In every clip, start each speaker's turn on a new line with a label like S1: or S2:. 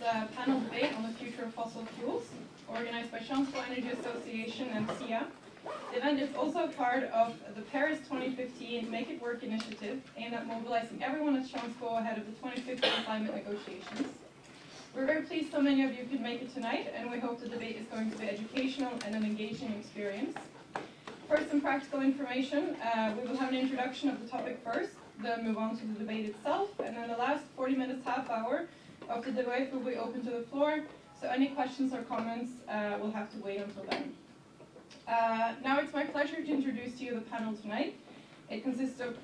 S1: panel debate on the future of fossil fuels, organized by SciencesPo Energy Association and SPEA. The event is also part of the Paris 2015 Make It Work initiative, aimed at mobilizing everyone at SciencesPo ahead of the 2015 climate negotiations. We're very pleased so many of you could make it tonight, and we hope the debate is going to be educational and an engaging experience. First, some practical information. We will have an introduction of the topic first, then move on to the debate itself, and then the last 40 minutes, half hour of the debate will be open to the floor. So any questions or comments will have to wait until then. Now it's my pleasure to introduce to you the panel tonight. It consists of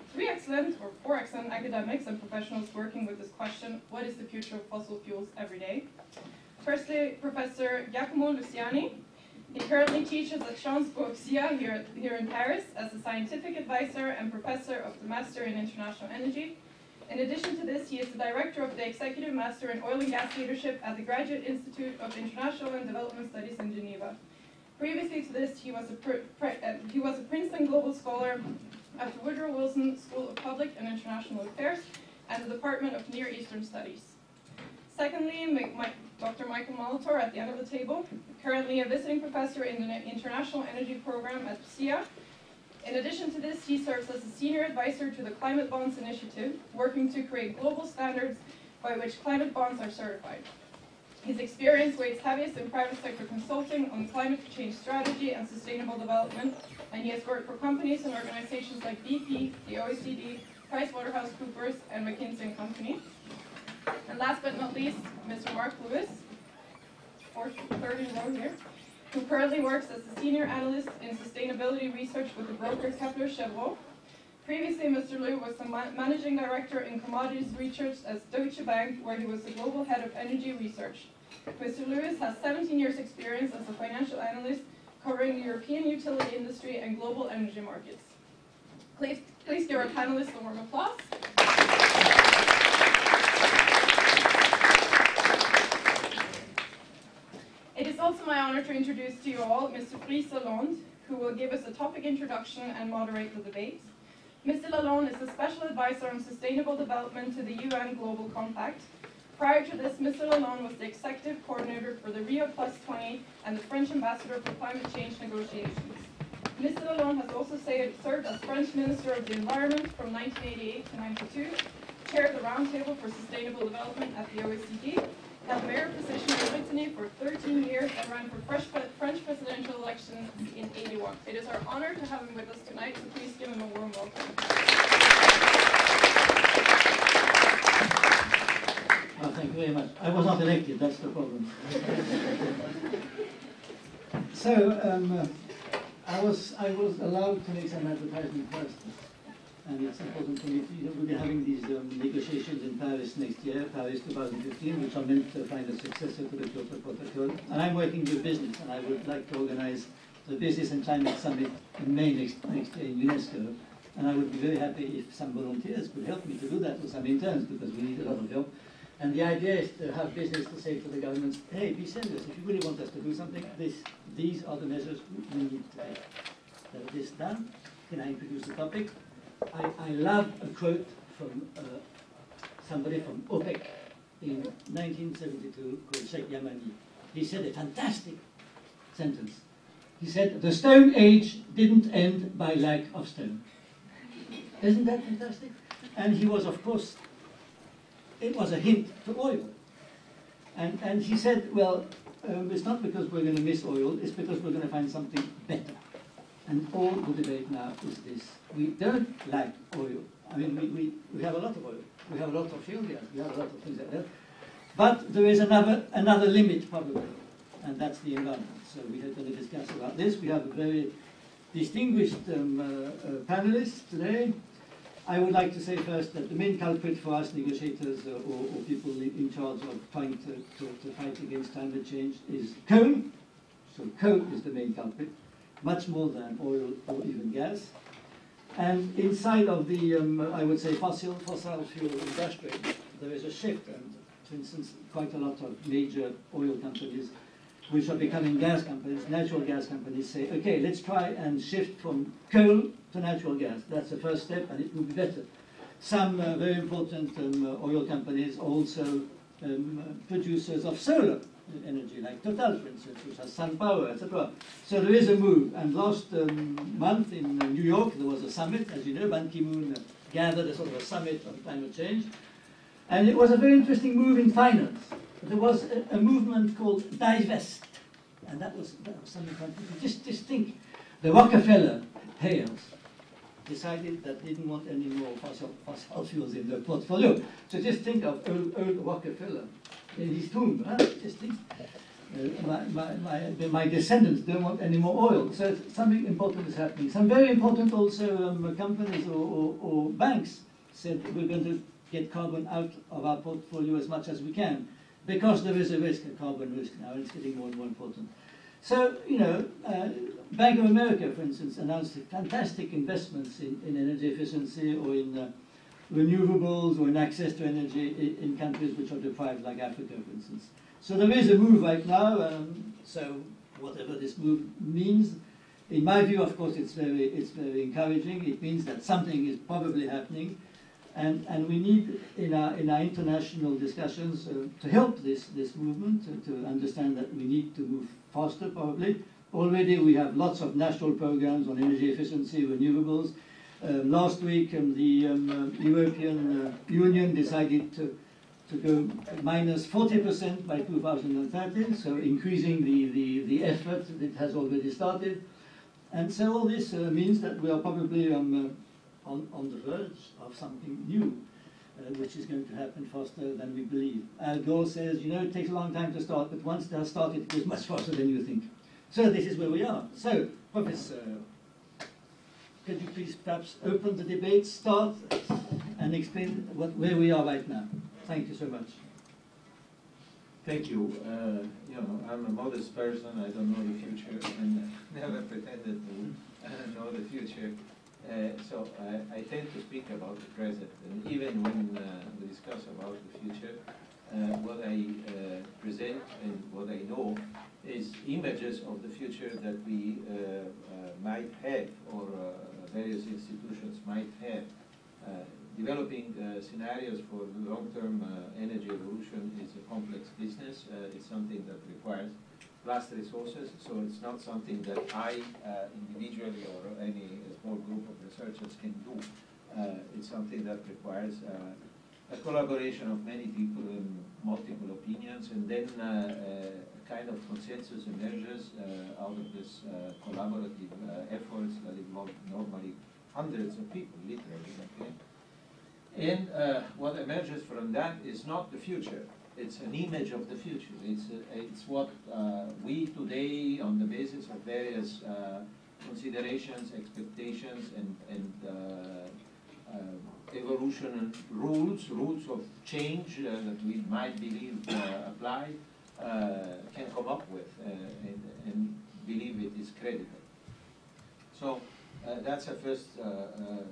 S1: four excellent academics and professionals working with this question: what is the future of fossil fuels every day? Firstly, Professor Giacomo Luciani. He currently teaches at SciencesPo PSIA here in Paris as a scientific advisor and professor of the Master in International Energy. In addition to this, he is the director of the Executive Master in Oil and Gas Leadership at the Graduate Institute of International and Development Studies in Geneva. Previously to this, he was a Princeton Global Scholar at the Woodrow Wilson School of Public and International Affairs and the Department of Near Eastern Studies. Secondly, Dr. Michael Molitor at the end of the table, currently a visiting professor in the International Energy Program at PSIA. In addition to this, he serves as a senior advisor to the Climate Bonds Initiative, working to create global standards by which climate bonds are certified. His experience weighs heaviest in private sector consulting on climate change strategy and sustainable development, and he has worked for companies and organizations like BP, the OECD, PricewaterhouseCoopers, and McKinsey & Company. And last but not least, Mr. Mark Lewis, third in row here, who currently works as a senior analyst in sustainability research with the broker Kepler-Cheuvreux. Previously, Mr. Liu was the managing director in commodities research at Deutsche Bank, where he was the global head of energy research. Mr. Lewis has 17 years' experience as a financial analyst covering the European utility industry and global energy markets. Please give our panelists a warm applause. It is also my honor to introduce to you all Mr. Brice Lalonde, who will give us a topic introduction and moderate the debate. Mr. Lalonde is a special advisor on sustainable development to the UN Global Compact. Prior to this, Mr. Lalonde was the executive coordinator for the Rio Plus 20 and the French ambassador for climate change negotiations. Mr. Lalonde has also served as French Minister of the Environment from 1988 to 92, chaired the Roundtable for Sustainable Development at the OECD, held mayor position in Brittany for 13 years, and ran for French presidential election in '81. It is our honor to have him with us tonight, so please give him a warm welcome.
S2: Oh, thank you very much. I was not elected, that's the problem. So, I was allowed to make some advertisement first. And it's important for me to, we'll be having these negotiations in Paris next year, Paris 2015, which are meant to find a successor to the Kyoto Protocol. And I'm working with business, and I would like to organize the Business and Climate Summit in May next year in UNESCO. And I would be very happy if some volunteers could help me to do that, or some interns, because we need a lot of help. And the idea is to have business to say to the governments, hey, be serious, if you really want us to do something, these are the measures we need to take. This done, can I introduce the topic? I love a quote from somebody from OPEC in 1972 called Sheikh Yamani. He said a fantastic sentence. He said, the Stone Age didn't end by lack of stone. Isn't that fantastic? And he was, of course, it was a hint to oil. And he said, well, it's not because we're going to miss oil, it's because we're going to find something better. And all the debate now is this. We don't like oil. I mean, we have a lot of oil. We have a lot of fuel gas. We have a lot of things like that. But there is another limit, probably, and that's the environment. So we are going to discuss about this. We have a very distinguished panelists today. I would like to say first that the main culprit for us negotiators or people in charge of trying to fight against climate change is coal. So coal is the main culprit, much more than oil or even gas. And inside of the, I would say, fossil fuel industry, there is a shift. And for instance, quite a lot of major oil companies, which are becoming gas companies, natural gas companies, say, okay, let's try and shift from coal to natural gas. That's the first step, and it will be better. Some very important oil companies also producers of solar energy, like Total, for instance, which has sun power, etc. So there is a move. And last month in New York, there was a summit. As you know, Ban Ki-moon gathered a sort of a summit on climate change. And it was a very interesting move in finance. There was a movement called Divest. And that was something fantastic. Just think, the Rockefeller heirs decided that they didn't want any more fossil fuels in their portfolio. So just think of old Rockefeller in his tomb. Huh? Just think, my descendants don't want any more oil. So something important is happening. Some very important also companies or banks said we're going to get carbon out of our portfolio as much as we can, because there is a risk, a carbon risk now, and it's getting more and more important. So, you know, Bank of America, for instance, announced fantastic investments in energy efficiency or in renewables or in access to energy in countries which are deprived, like Africa, for instance. So there is a move right now, so whatever this move means, in my view, of course, it's very encouraging. It means that something is probably happening. And we need, in our international discussions, to help this movement, to understand that we need to move faster, probably. Already we have lots of national programs on energy efficiency, renewables. Last week, the European Union decided to go minus 40% by 2030, so increasing the effort that has already started. And so all this means that we are probably on the verge of something new, which is going to happen faster than we believe. Al Gore says, you know, it takes a long time to start, but once they are started, it goes much faster than you think. So this is where we are. So, Professor, could you please perhaps open the debate, start, and explain where we are right now? Thank you so much.
S3: Thank you. You know, I'm a modest person. I don't know the future, and never pretended to know the future. So I tend to speak about the present, and even when we discuss about the future, what I present and what I know is images of the future that we might have, or various institutions might have. Developing scenarios for long-term energy evolution is a complex business. It's something that requires vast resources, so it's not something that I individually or any small group of researchers can do. It's something that requires a collaboration of many people and multiple opinions, and then a kind of consensus emerges out of this collaborative efforts that involve normally hundreds of people, literally. Okay? And what emerges from that is not the future. It's an image of the future. It's what we today, on the basis of various considerations, expectations, and evolution and rules of change that we might believe apply, can come up with and believe it is credible. So that's a first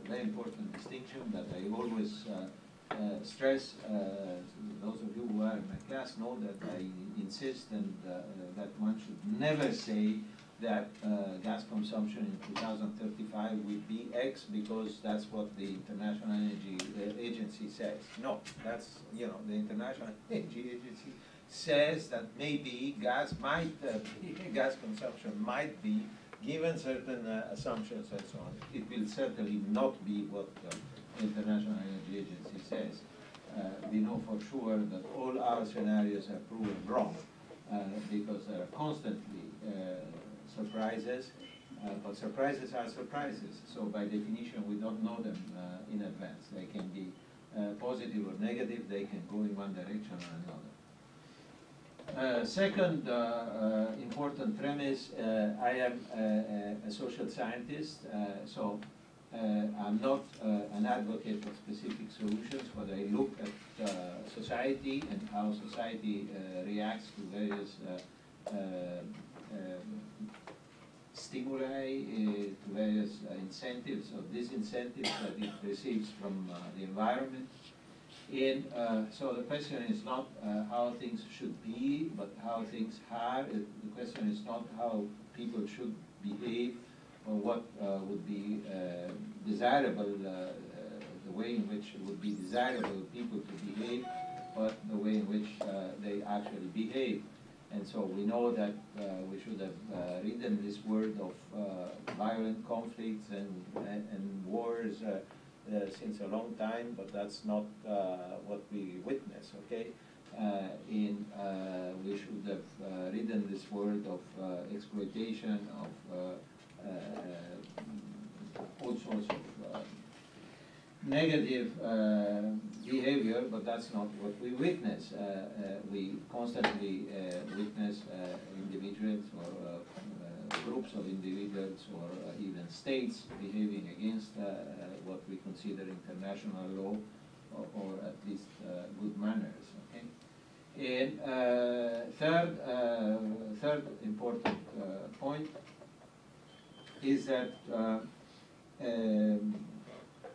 S3: very important distinction that I always stress. Those of you who are in my class know that I insist and that one should never say that gas consumption in 2035 will be X because that's what the International Energy Agency says. No, that's, you know, the International Energy Agency says that maybe gas consumption might be, given certain assumptions and so on. It will certainly not be what the International Energy Agency says. We know for sure that all our scenarios are proven wrong because there are constantly surprises, but surprises are surprises. So by definition, we don't know them in advance. They can be positive or negative. They can go in one direction or another. Second important premise, I am a social scientist, so I'm not an advocate of specific solutions, but I look at society and how society reacts to various stimuli, to various incentives or disincentives that it receives from the environment. And so the question is not how things should be, but how things are. The question is not how people should behave or what would be desirable, the way in which it would be desirable people to behave, but the way in which they actually behave. And so we know that we should have written this word of violent conflicts and wars since a long time, but that's not what we witness, okay? We should have written this word of exploitation, of all sorts of negative behavior, but that's not what we witness. We constantly witness individuals or groups of individuals or even states behaving against what we consider international law or at least good manners. Okay? And third important point is that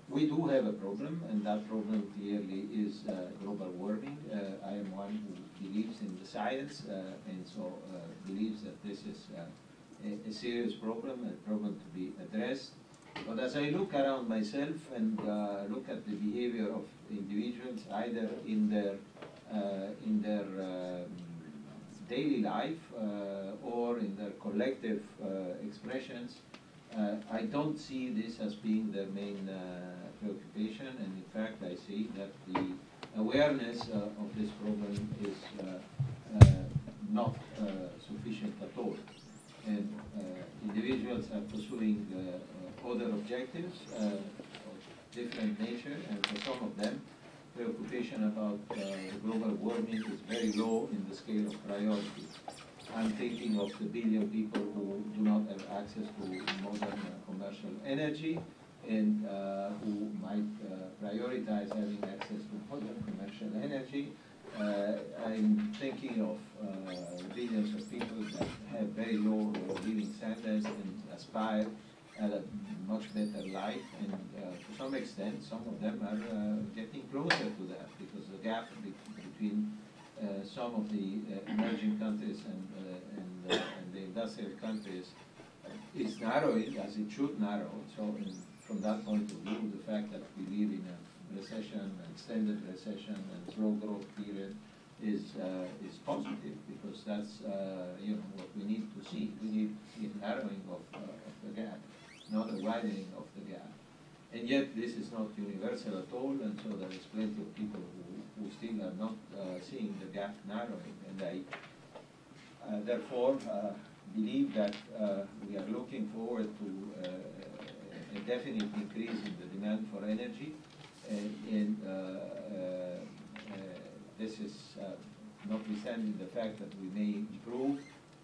S3: we do have a problem, and that problem clearly is global warming. I am one who believes in the science, and so believes that this is a serious problem, a problem to be addressed. But as I look around myself and look at the behavior of individuals, either in their daily life or in their collective expressions, I don't see this as being their main preoccupation, and in fact I see that the awareness of this problem is not sufficient at all. And individuals are pursuing other objectives of different nature, and for some of them, preoccupation about global warming is very low in the scale of priority. I'm thinking of the billion people who do not have access to modern commercial energy and who might prioritize having access to modern commercial energy. I'm thinking of billions of people that have very low living standards and aspire at a much better life, and to some extent, some of them are getting closer to that, because the gap between some of the emerging countries and the industrial countries is narrowing as it should narrow. So from that point of view, the fact that we live in a recession, an extended recession and slow growth period is positive, because that's what we need to see. We need to see a narrowing of the gap, not a widening of the gap. And yet this is not universal at all, and so there is plenty of people who still are not seeing the gap narrowing. And I therefore believe that we are looking forward to a definite increase in the demand for energy, and this is notwithstanding the fact that we may improve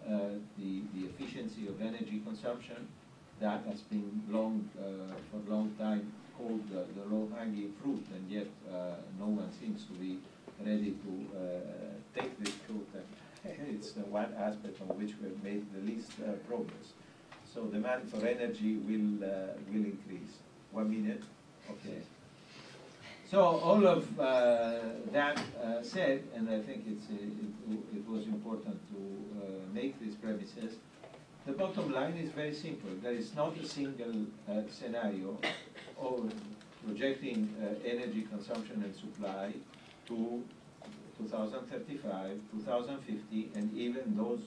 S3: the efficiency of energy consumption. That has been for a long time called the low-hanging fruit, and yet no one seems to be ready to take this fruit. And it's the one aspect on which we have made the least progress. So demand for energy will increase. 1 minute? Okay. So all of that said, and I think it was important to make these premises, the bottom line is very simple. There is not a single scenario of projecting energy consumption and supply to 2035, 2050, and even those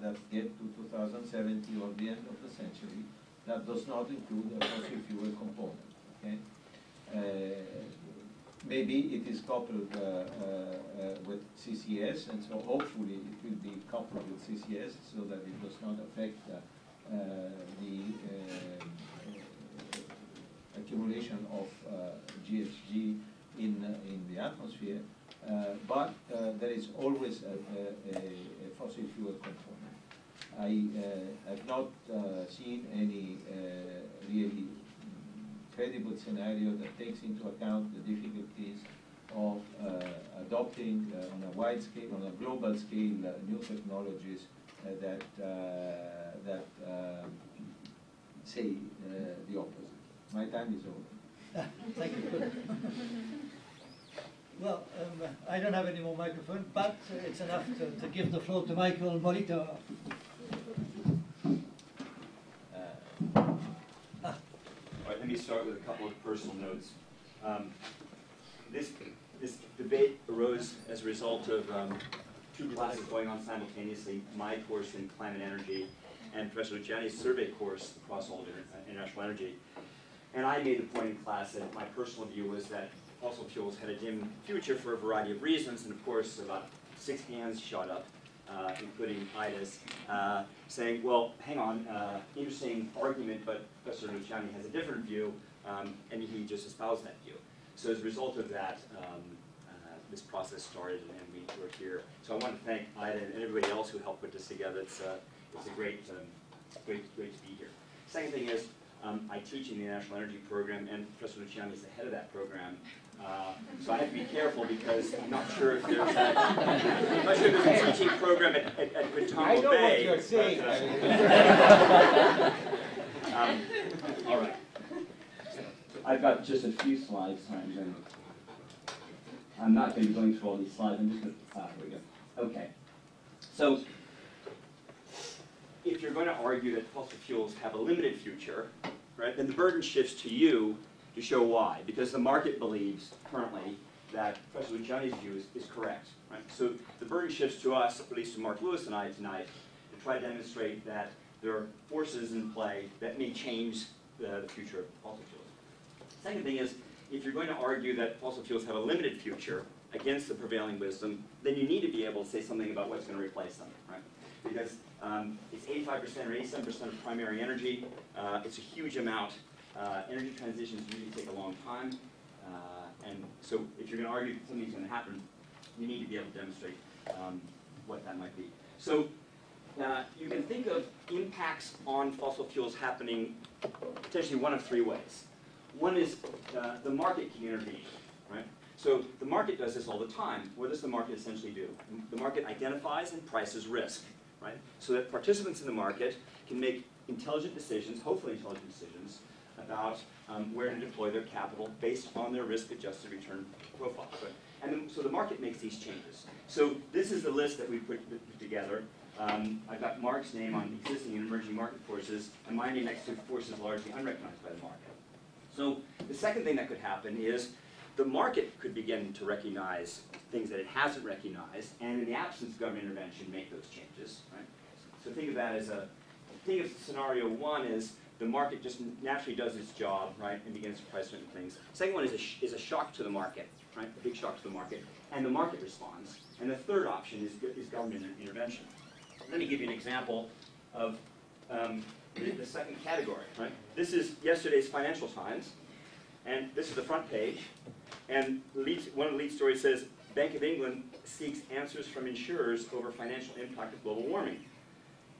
S3: that get to 2070 or the end of the century, that does not include a fossil fuel component. Okay? Maybe it is coupled with CCS, and so hopefully it will be coupled with CCS so that it does not affect the accumulation of GHG in the atmosphere. But there is always a fossil fuel component. I have not seen any really credible scenario that takes into account the difficulties of adopting on a wide scale, on a global scale, new technologies that say the opposite. My time is over.
S2: Thank you. Well, I don't have any more microphone, but it's enough to give the floor to Michael Molitor.
S4: All right, let me start with a couple of personal notes. This this debate arose as a result of two classes going on simultaneously, my course in climate energy and Professor Luciani's survey course across all of international energy. And I made the point in class that my personal view was that fossil fuels had a dim future for a variety of reasons, and of course about 6 hands shot up, including Ida's, saying, well, hang on, interesting argument, but Professor Luciani has a different view, and he just espoused that view. So as a result of that, this process started, and we were here. So I want to thank Ida and everybody else who helped put this together. It's a great to be here. Second thing is, I teach in the National Energy Program, and Professor Luciani is the head of that program. So I have to be careful because I'm not sure if there's a teaching program at Guantanamo Bay.
S3: I know what you're saying.
S4: All right.
S5: I've got just a few slides. I'm not going to be going through all these slides. I'm just going to, here we go. Okay. So, if you're going to argue that fossil fuels have a limited future, right, then the burden shifts to you to show why. Because the market believes currently that Professor Luciani's view is correct. Right? So the burden shifts to us, at least to Mark Lewis and I tonight, to try to demonstrate that there are forces in play that may change the future of fossil fuels. Second thing is, if you're going to argue that fossil fuels have a limited future against the prevailing wisdom, then you need to be able to say something about what's going to replace them, right? Because it's 85% or 87% of primary energy. It's a huge amount. Energy transitions usually take a long time. And so if you're going to argue that something's going to happen, you need to be able to demonstrate what that might be. So you can think of impacts on fossil fuels happening potentially one of 3 ways. One is the market can intervene, right? So the market does this all the time. What does the market essentially do? The market identifies and prices risk, right? So that participants in the market can make intelligent decisions, hopefully intelligent decisions, about where to deploy their capital based on their risk-adjusted return profile. Right? And then, so the market makes these changes. So this is the list that we put together. I've got Mark's name on existing and emerging market forces, and my name next to forces largely unrecognized by the market. So the second thing that could happen is the market could begin to recognize things that it hasn't recognized, and in the absence of government intervention, make those changes. Right? So think of that as think of scenario 1 is the market just naturally does its job, right, and begins to price certain things. Second one is a shock to the market, right, a big shock to the market, and the market responds. And the third option is government intervention. Let me give you an example of the second category, right? This is yesterday's Financial Times, and this is the front page. And one of the lead stories says, Bank of England seeks answers from insurers over financial impact of global warming.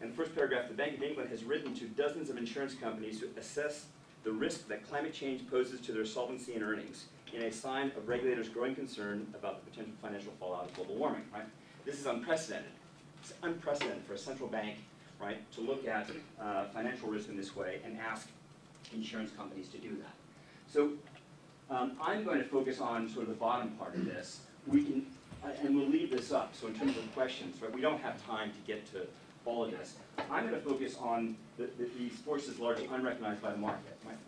S5: And the first paragraph, the Bank of England has written to dozens of insurance companies to assess the risk that climate change poses to their solvency and earnings in a sign of regulators' growing concern about the potential financial fallout of global warming, right? This is unprecedented. It's unprecedented for a central bank, right, to look at financial risk in this way and ask insurance companies to do that. So I'm going to focus on sort of the bottom part of this. We can, and we'll leave this up. So in terms of questions, right, we don't have time to get to all of this. I'm going to focus on these forces largely unrecognized by the market. Right?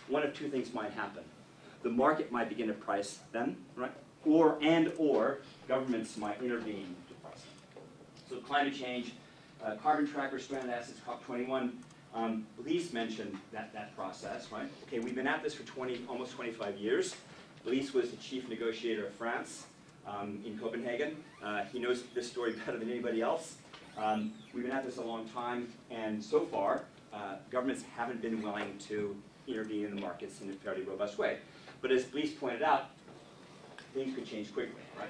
S5: One of 2 things might happen. The market might begin to price them, right? Or governments might intervene to price them. So climate change, carbon tracker, stranded assets, COP21. Brice mentioned that process, right? Okay, we've been at this for almost 25 years. Brice was the chief negotiator of France in Copenhagen. He knows this story better than anybody else. We've been at this a long time, and so far, governments haven't been willing to intervene in the markets in a fairly robust way. But as Brice pointed out, things could change quickly, right?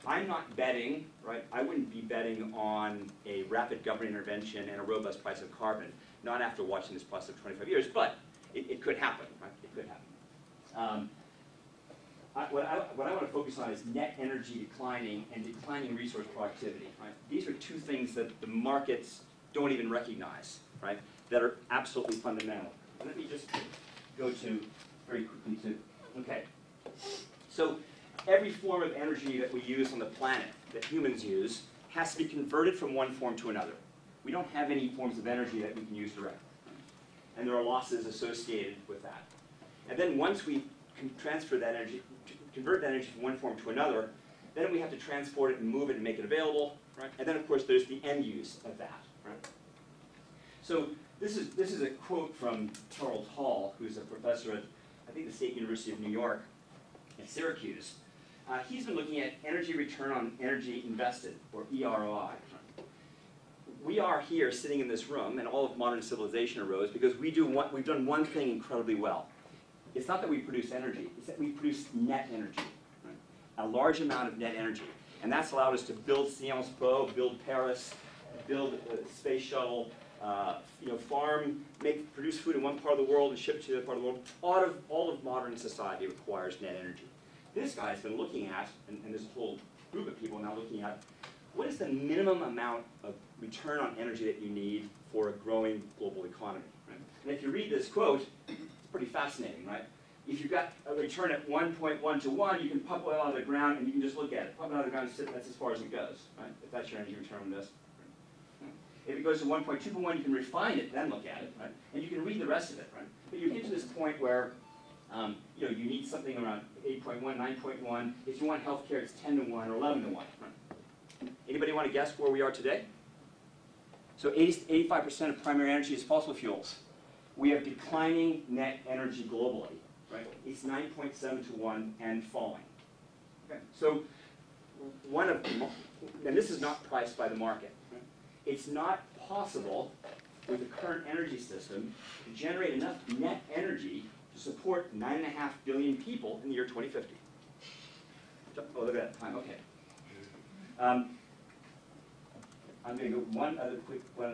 S5: I'm not betting, right? I wouldn't be betting on a rapid government intervention and a robust price of carbon, not after watching this process for 25 years, but it could happen, right? It could happen. What I want to focus on is net energy declining and declining resource productivity, right? These are 2 things that the markets don't even recognize, right? That are absolutely fundamental. Let me just go to very quickly to, okay. So every form of energy that we use on the planet, that humans use, has to be converted from one form to another. We don't have any forms of energy that we can use directly. And there are losses associated with that. And then once we can transfer that energy, convert that energy from one form to another, then we have to transport it and move it and make it available, right? And then, of course, there's the end use of that, right? So this is a quote from Charles Hall, who's a professor at, I think, the State University of New York at Syracuse. He's been looking at energy return on energy invested, or EROI. We are here sitting in this room, and all of modern civilization arose because we've done one thing incredibly well. It's not that we produce energy, it's that we produce net energy, right? A large amount of net energy. And that's allowed us to build SciencesPo, build Paris, build a space shuttle, farm, produce food in one part of the world and ship it to the other part of the world. All of modern society requires net energy. This guy's been looking at, and there's a whole group of people now looking at, what is the minimum amount of return on energy that you need for a growing global economy? Right? And if you read this quote, it's pretty fascinating, right? If you've got a return at 1.1 to 1, you can pump oil out of the ground and you can just look at it. Pump it out of the ground, that's as far as it goes, right? If that's your energy return on investment. If it goes to 1.2 to 1, you can refine it, then look at it, right? And you can read the rest of it, right? But you get to this point where you need something around 8.1, 9.1. If you want healthcare, it's 10 to 1 or 11 to 1, right? Anybody want to guess where we are today? So 85% of primary energy is fossil fuels. We have declining net energy globally, right? It's 9.7 to 1 and falling. Okay. So and this is not priced by the market. Right? It's not possible with the current energy system to generate enough net energy to support 9.5 billion people in the year 2050. Oh, look at that time, okay. I'm going to go one other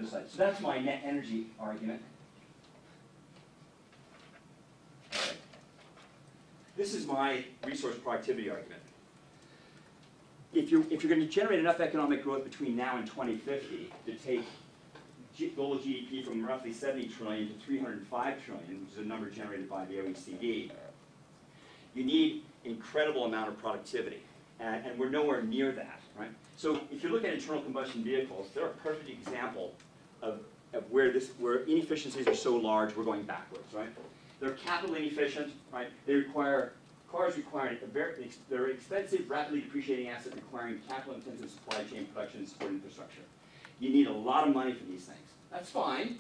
S5: side. So that's my net energy argument. Okay. This is my resource productivity argument. If you're going to generate enough economic growth between now and 2050 to take global GDP from roughly 70 trillion to 305 trillion, which is a number generated by the OECD, you need incredible amount of productivity. And we're nowhere near that, right? So if you look at internal combustion vehicles, they're a perfect example of where inefficiencies are so large, we're going backwards, right? They're capital inefficient, right? Cars require they're expensive, rapidly depreciating assets requiring capital-intensive supply chain production and support infrastructure. You need a lot of money for these things. That's fine,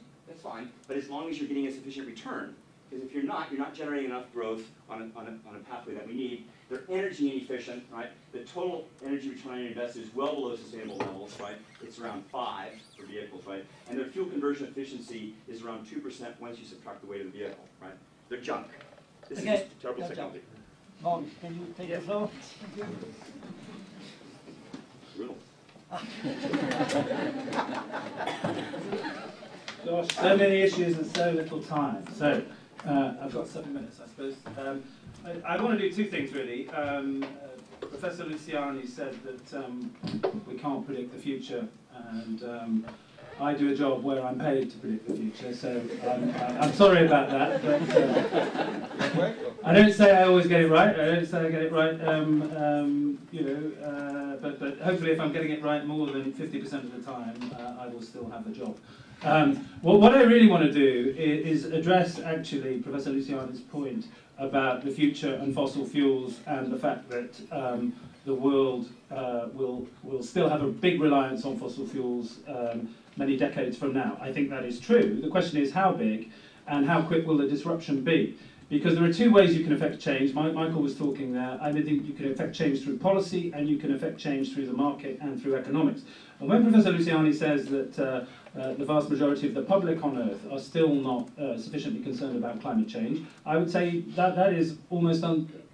S5: but as long as you're getting a sufficient return. Because if you're not generating enough growth on a pathway that we need. They're energy inefficient, right? The total energy return on invested is well below sustainable levels, right? It's around 5 for vehicles, right? And their fuel conversion efficiency is around 2% once you subtract the weight of the vehicle, right? They're junk. This is terrible technology.
S2: Mark, can you take the floor?
S5: Brutal.
S6: Gosh, so many issues and so little time. So I've got 7 minutes, I suppose. I want to do 2 things, really. Professor Luciani said that we can't predict the future, and I do a job where I'm paid to predict the future, so I'm sorry about that. But I don't say I always get it right. I don't say I get it right, but hopefully if I'm getting it right more than 50% of the time, I will still have a job. What I really want to do is address, actually, Professor Luciani's point about the future and fossil fuels and the fact that the world will still have a big reliance on fossil fuels many decades from now. I think that is true. The question is how big and how quick will the disruption be? Because there are 2 ways you can affect change. Michael was talking there. I think you can affect change through policy and you can affect change through the market and through economics. And when Professor Luciani says that the vast majority of the public on Earth are still not sufficiently concerned about climate change, I would say that is almost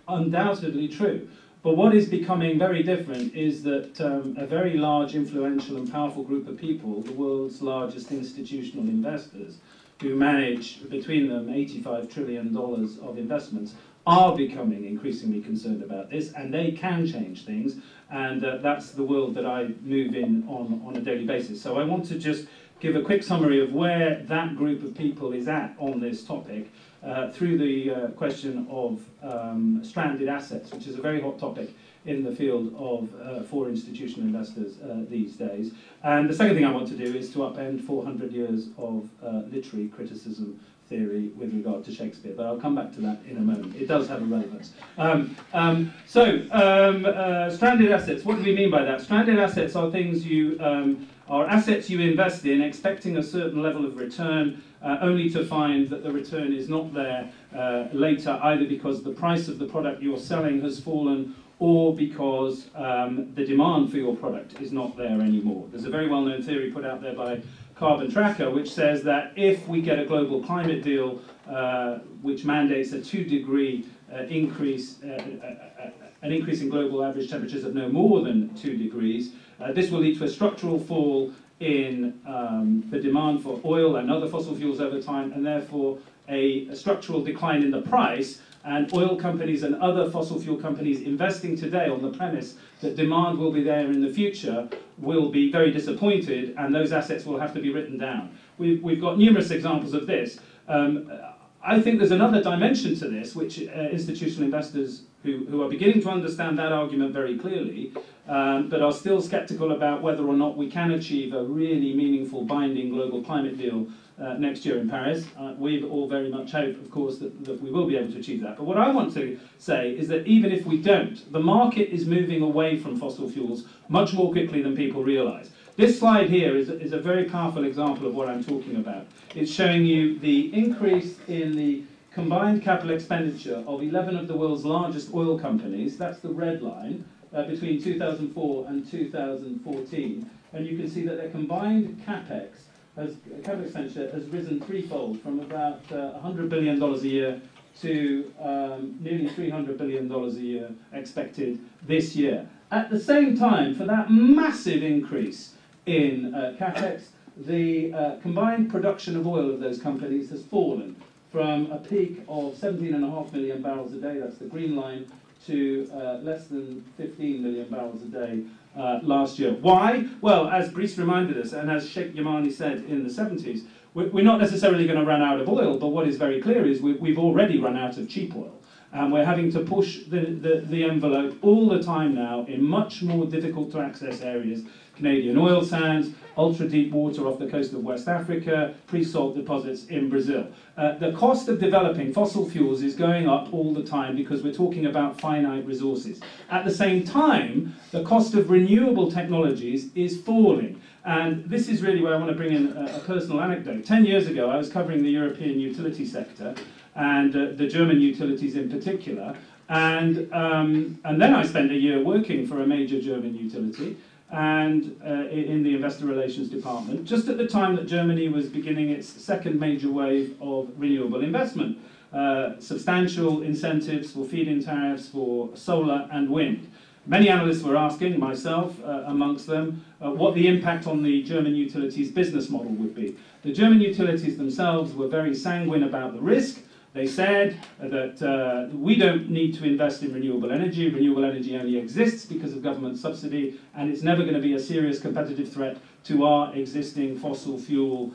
S6: undoubtedly true. But what is becoming very different is that a very large, influential and powerful group of people, the world's largest institutional investors, who manage between them $85 trillion of investments, are becoming increasingly concerned about this, and they can change things, and that's the world that I move in on a daily basis. So I want to just give a quick summary of where that group of people is at on this topic through the question of stranded assets, which is a very hot topic in the field of for institutional investors these days. And the second thing I want to do is to upend 400 years of literary criticism theory with regard to Shakespeare, but I'll come back to that in a moment. It does have a relevance. Stranded assets, what do we mean by that? Stranded assets are things are assets you invest in expecting a certain level of return, only to find that the return is not there later, either because the price of the product you're selling has fallen or because the demand for your product is not there anymore. There's a very well-known theory put out there by Carbon Tracker, which says that if we get a global climate deal which mandates a 2-degree increase, an increase in global average temperatures of no more than 2 degrees, this will lead to a structural fall in the demand for oil and other fossil fuels over time, and therefore a structural decline in the price. And oil companies and other fossil fuel companies investing today on the premise that demand will be there in the future will be very disappointed, and those assets will have to be written down. We've got numerous examples of this. I think there's another dimension to this, which institutional investors who are beginning to understand that argument very clearly, but are still sceptical about whether or not we can achieve a really meaningful binding global climate deal next year in Paris. We all very much hope, of course, that we will be able to achieve that. But what I want to say is that even if we don't, the market is moving away from fossil fuels much more quickly than people realise. This slide here is a very powerful example of what I'm talking about. It's showing you the increase in the combined capital expenditure of 11 of the world's largest oil companies. That's the red line, between 2004 and 2014. And you can see that their combined capital expenditure has risen threefold, from about $100 billion a year to nearly $300 billion a year expected this year. At the same time, for that massive increase in capex, the combined production of oil of those companies has fallen from a peak of 17.5 million barrels a day, that's the green line, to less than 15 million barrels a day last year. Why? Well, as Brice reminded us, and as Sheikh Yamani said in the 70s, we're not necessarily going to run out of oil, but what is very clear is we've already run out of cheap oil. And we're having to push the envelope all the time now in much more difficult to access areas. Canadian oil sands, ultra-deep water off the coast of West Africa, pre-salt deposits in Brazil. The cost of developing fossil fuels is going up all the time because we're talking about finite resources. At the same time, the cost of renewable technologies is falling. And this is really where I want to bring in a personal anecdote. 10 years ago, I was covering the European utility sector, and the German utilities in particular. And then I spent a year working for a major German utility and in the investor relations department, just at the time that Germany was beginning its second major wave of renewable investment. Substantial incentives for feed-in tariffs for solar and wind. Many analysts were asking, myself amongst them, what the impact on the German utilities business model would be. The German utilities themselves were very sanguine about the risk. They said that we don't need to invest in renewable energy. Renewable energy only exists because of government subsidy, and it's never going to be a serious competitive threat to our existing fossil fuel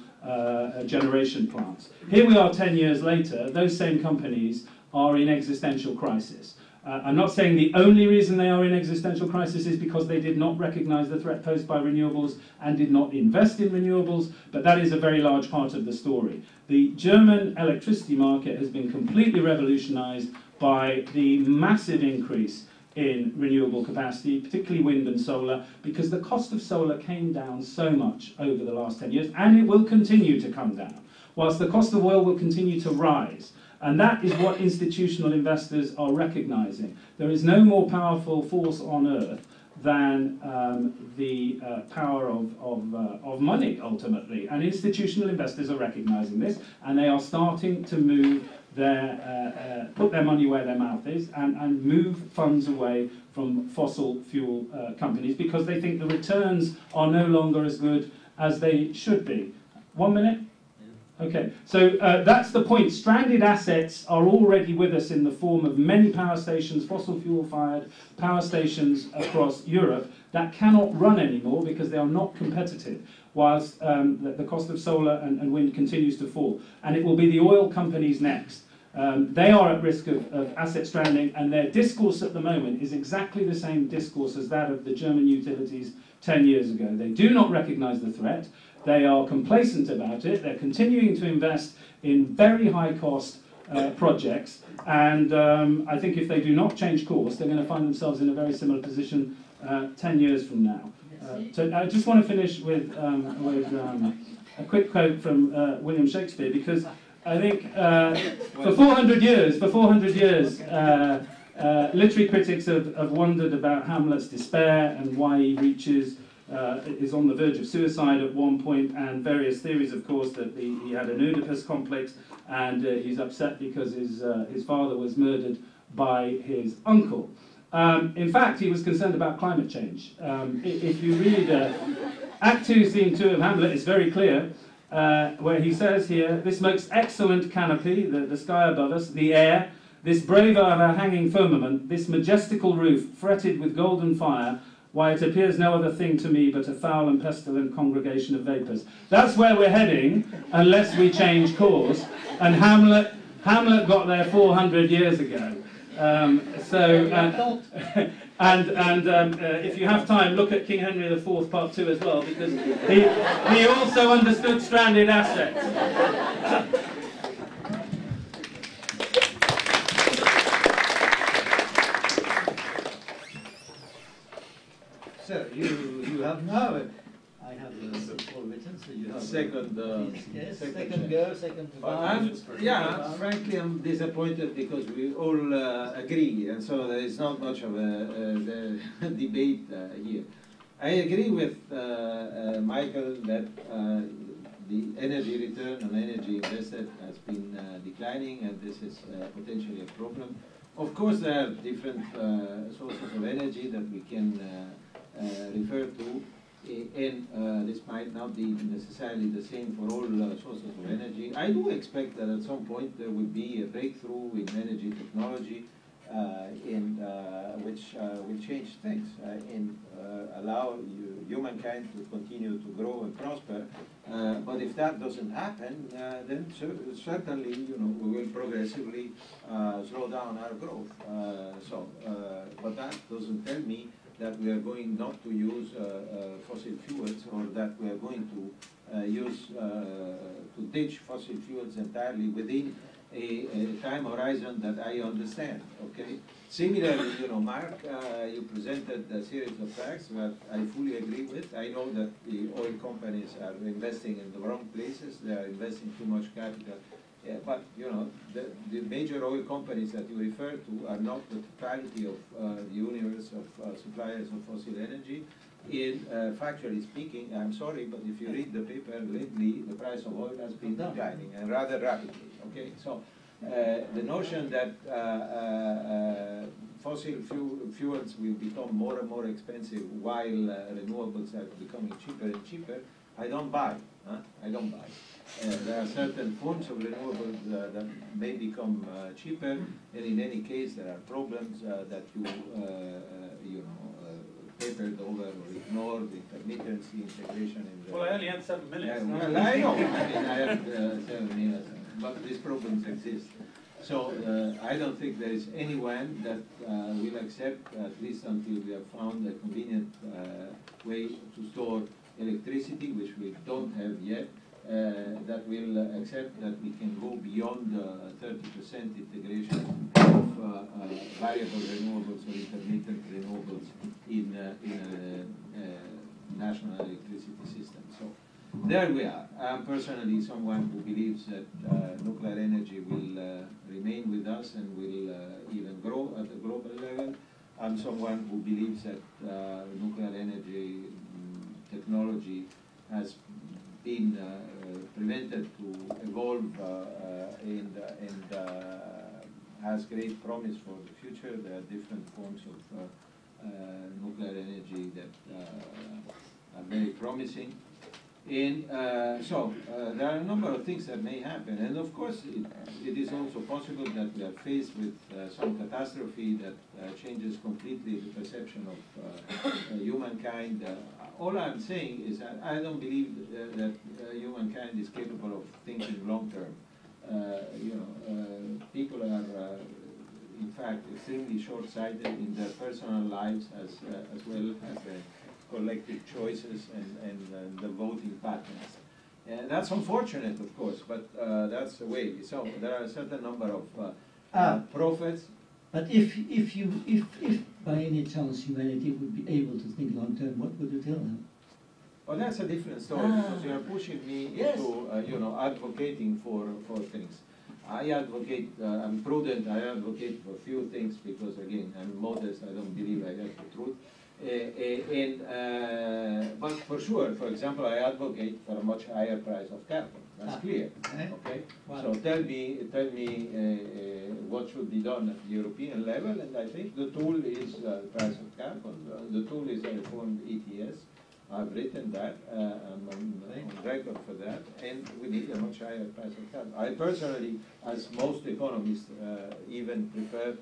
S6: generation plants. Here we are 10 years later, those same companies are in existential crisis. I'm not saying the only reason they are in existential crisis is because they did not recognize the threat posed by renewables and did not invest in renewables, but that is a very large part of the story. The German electricity market has been completely revolutionized by the massive increase in renewable capacity, particularly wind and solar, because the cost of solar came down so much over the last 10 years, and it will continue to come down, whilst the cost of oil will continue to rise. And that is what institutional investors are recognizing. There is no more powerful force on earth than the power of money, ultimately. And institutional investors are recognizing this, and they are starting to move put their money where their mouth is and move funds away from fossil fuel companies because they think the returns are no longer as good as they should be. 1 minute? Okay, so that's the point. Stranded assets are already with us in the form of many power stations, fossil fuel-fired power stations across Europe that cannot run anymore because they are not competitive, whilst the cost of solar and wind continues to fall. And it will be the oil companies next. They are at risk of asset stranding, and their discourse at the moment is exactly the same discourse as that of the German utilities 10 years ago. They do not recognize the threat. They are complacent about it. They're continuing to invest in very high-cost projects. And I think if they do not change course, they're going to find themselves in a very similar position 10 years from now. So I just want to finish with a quick quote from William Shakespeare, because I think for 400 years, literary critics have wondered about Hamlet's despair and why he is on the verge of suicide at one point, and various theories, of course, that he had an Oedipus complex, and he's upset because his father was murdered by his uncle. In fact, he was concerned about climate change. If you read Act 2, Scene 2 of Hamlet, it's very clear, where he says here, "This most excellent canopy, the sky above us, the air, this brave hanging firmament, this majestical roof, fretted with golden fire, why it appears no other thing to me but a foul and pestilent congregation of vapours." That's where we're heading, unless we change course. And Hamlet got there 400 years ago. If you have time, look at King Henry IV Part 2 as well, because he also understood stranded assets.
S2: So you have now. I have all written, so you have
S3: second go,
S2: second to
S3: frankly, I'm disappointed because we all agree, and so there is not much of a debate here. I agree with Michael that the energy return on energy invested has been declining, and this is potentially a problem. Of course, there are different sources of energy that we can refer to. And this might not be necessarily the same for all sources of energy. I do expect that at some point there will be a breakthrough in energy technology which will change things and allow humankind to continue to grow and prosper. But if that doesn't happen, then certainly we will progressively slow down our growth. But that doesn't tell me that we are going not to use fossil fuels, or that we are going to to ditch fossil fuels entirely within a time horizon that I understand. Okay. Similarly, Mark, you presented a series of facts that I fully agree with. I know that the oil companies are investing in the wrong places. They are investing too much capital. Yeah, but the major oil companies that you refer to are not the totality of the universe of suppliers of fossil energy. Factually speaking, I'm sorry, but if you read the paper lately, the price of oil has been declining, and rather rapidly. Okay, so the notion that fossil fuels will become more and more expensive while renewables are becoming cheaper and cheaper, I don't buy. I don't buy. There are certain forms of renewables that may become cheaper, and in any case, there are problems that you papered over or ignored: intermittency, integration.
S6: Well, I only had 7 minutes.
S3: Yeah, well, I know. I mean, I had 7 minutes, but these problems exist. So I don't think there is anyone that will accept, at least until we have found a convenient way to store electricity, which we don't have yet, that will accept that we can go beyond 30% integration of variable renewables or intermittent renewables in a national electricity system. So there we are. I'm personally someone who believes that nuclear energy will remain with us and will even grow at a global level. I'm someone who believes that nuclear energy technology has been prevented to evolve and has great promise for the future. There are different forms of nuclear energy that are very promising. And so there are a number of things that may happen. And of course, it is also possible that we are faced with some catastrophe that changes completely the perception of humankind. All I'm saying is that I don't believe that humankind is capable of thinking long term. People are, in fact, extremely short-sighted in their personal lives as well as collective choices and the voting patterns. And that's unfortunate, of course, but that's the way. So there are a certain number of prophets.
S2: But if by any chance humanity would be able to think long term, what would you tell them?
S3: Well, that's a different story, because you are pushing me into, advocating for things. I advocate, I'm prudent, I advocate for few things because, again, I'm modest, I don't believe I have the truth. But for sure, for example, I advocate for a much higher price of carbon. That's clear, okay? Wow. So tell me what should be done at the European level, and I think the tool is the price of carbon. The tool is a reformed ETS. I've written that, I'm on record for that, and we need a much higher price of carbon. I personally, as most economists, even prefer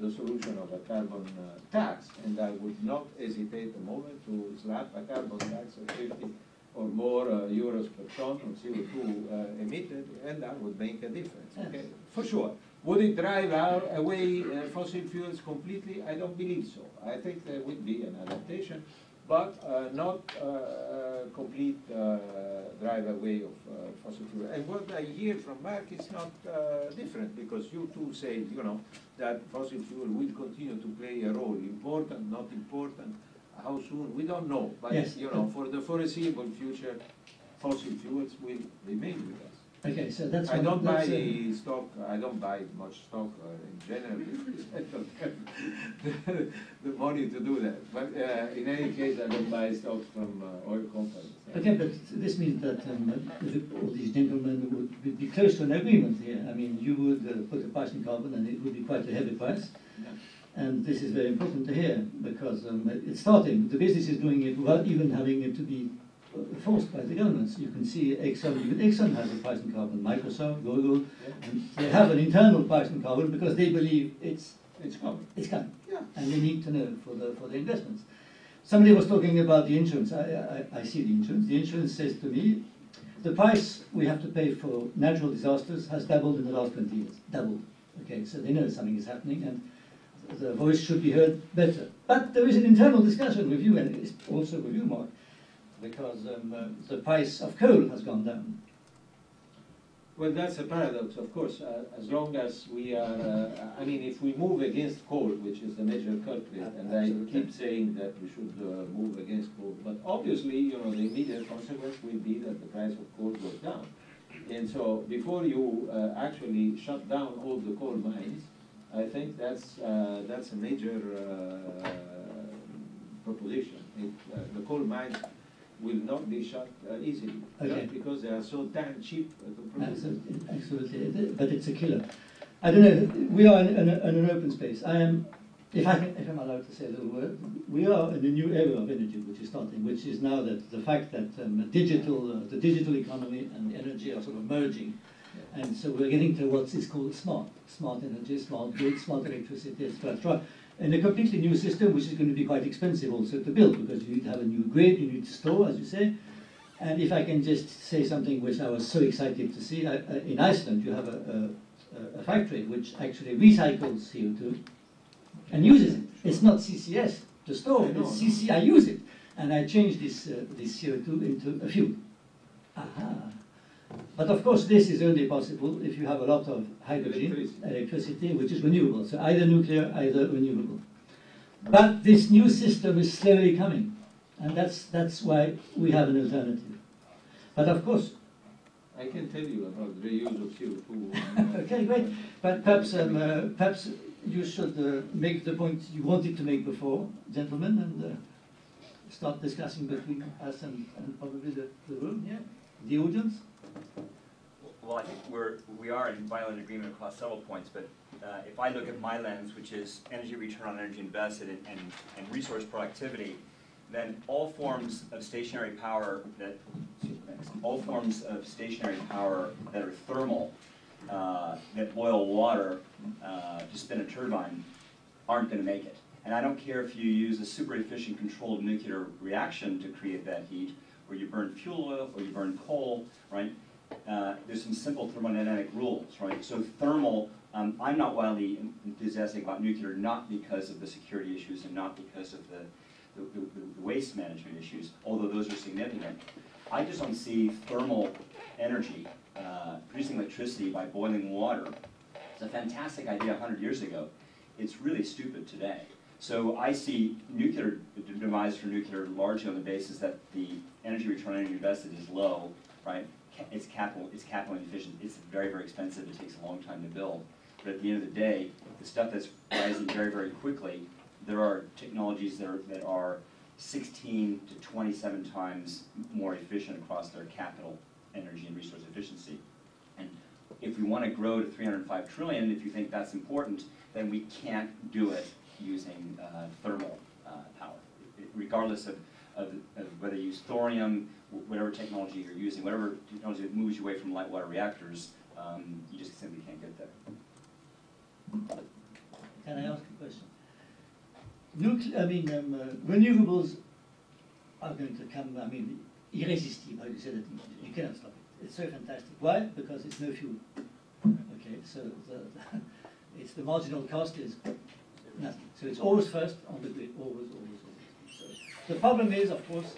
S3: the solution of a carbon tax, and I would not hesitate a moment to slap a carbon tax of 50 or more euros per ton of CO2 emitted, and that would make a difference, okay? For sure. Would it drive away fossil fuels completely? I don't believe so. I think there would be an adaptation, but not complete drive away of fossil fuel. And what I hear from Mark is not different, because you too say, that fossil fuel will continue to play a role, important, not important. How soon? We don't know. But
S2: yes.
S3: For the foreseeable future, fossil fuels will remain with us.
S2: Okay, so that's.
S3: I don't buy stock. I don't buy much stock in general. I don't have the money to do that. But in any case, I don't buy stocks from oil companies.
S2: Okay, but this means that all these gentlemen would be close to an agreement here. I mean, you would put a price in carbon, and it would be quite a heavy price. Yeah. And this is very important to hear, because it's starting. The business is doing it without even having it to be forced by the governments. You can see Exxon, even Exxon has a price in carbon, Microsoft, Google, and they have an internal price in carbon because they believe it's coming. It's coming. Yeah. And they need to know for the investments. Somebody was talking about the insurance. I see the insurance. The insurance says to me, the price we have to pay for natural disasters has doubled in the last 20 years. Doubled. Okay, so they know something is happening, and the voice should be heard better. But there is an internal discussion with you, and it's also with you, Mark, because the price of coal has gone down.
S3: Well, that's a paradox, of course. As long as we are, if we move against coal, which is the major culprit, and I keep saying that we should move against coal, but obviously, the immediate consequence will be that the price of coal goes down. And so, before you actually shut down all the coal mines, I think that's a major proposition. The coal mines will not be shut easily, just because they are so damn cheap to produce.
S2: Absolutely, but it's a killer. I don't know. We are in an open space. If I'm allowed to say a little word, we are in a new era of energy, which is starting, which is now that the fact that the digital economy and energy are sort of merging. And so we're getting to what is called smart energy, smart grid, smart electricity, etc. And a completely new system, which is going to be quite expensive also to build, because you need to have a new grid, you need to store, as you say. And if I can just say something which I was so excited to see, in Iceland you have a factory which actually recycles CO2 and uses it. It's not CCS to store, it's CC, I use it. And I change this CO2 into a fuel. Aha. But of course, this is only possible if you have a lot of hydrogen, electricity, which is renewable. So either nuclear, either renewable. But this new system is slowly coming, and that's why we have an alternative. But of course,
S3: I can tell you about the reuse of CO2.
S2: Okay, great. But perhaps you should make the point you wanted to make before, gentlemen, and start discussing between us and probably the room here, the audience.
S5: Well, I think we are in violent agreement across several points, but if I look at my lens, which is energy return on energy invested and resource productivity, then all forms of stationary power that are thermal, that boil water to spin a turbine, aren't going to make it. And I don't care if you use a super efficient controlled nuclear reaction to create that heat, or you burn fuel oil, or you burn coal, right? There's some simple thermodynamic rules, right? So thermal, I'm not wildly enthusiastic about nuclear, not because of the security issues and not because of the the waste management issues, although those are significant. I just don't see thermal energy, producing electricity by boiling water. It's a fantastic idea 100 years ago. It's really stupid today. So I see nuclear, the demise for nuclear largely on the basis that the energy return on energy invested is low, right? It's capital inefficient. It's very, very expensive. It takes a long time to build. But at the end of the day, the stuff that's rising very, very quickly, there are technologies that are 16 to 27 times more efficient across their capital, energy, and resource efficiency. And if we want to grow to 305 trillion, if you think that's important, then we can't do it using thermal power, regardless of whether you use thorium, whatever technology you're using, whatever technology that moves you away from light water reactors, you just simply can't get there.
S2: Can I ask a question? Renewables are going to come, irresistible, how you say that, you cannot stop it. It's so fantastic. Why? Because it's no fuel. Okay, so it's the marginal cost is nothing. So it's always first on the grid, always. So the problem is, of course,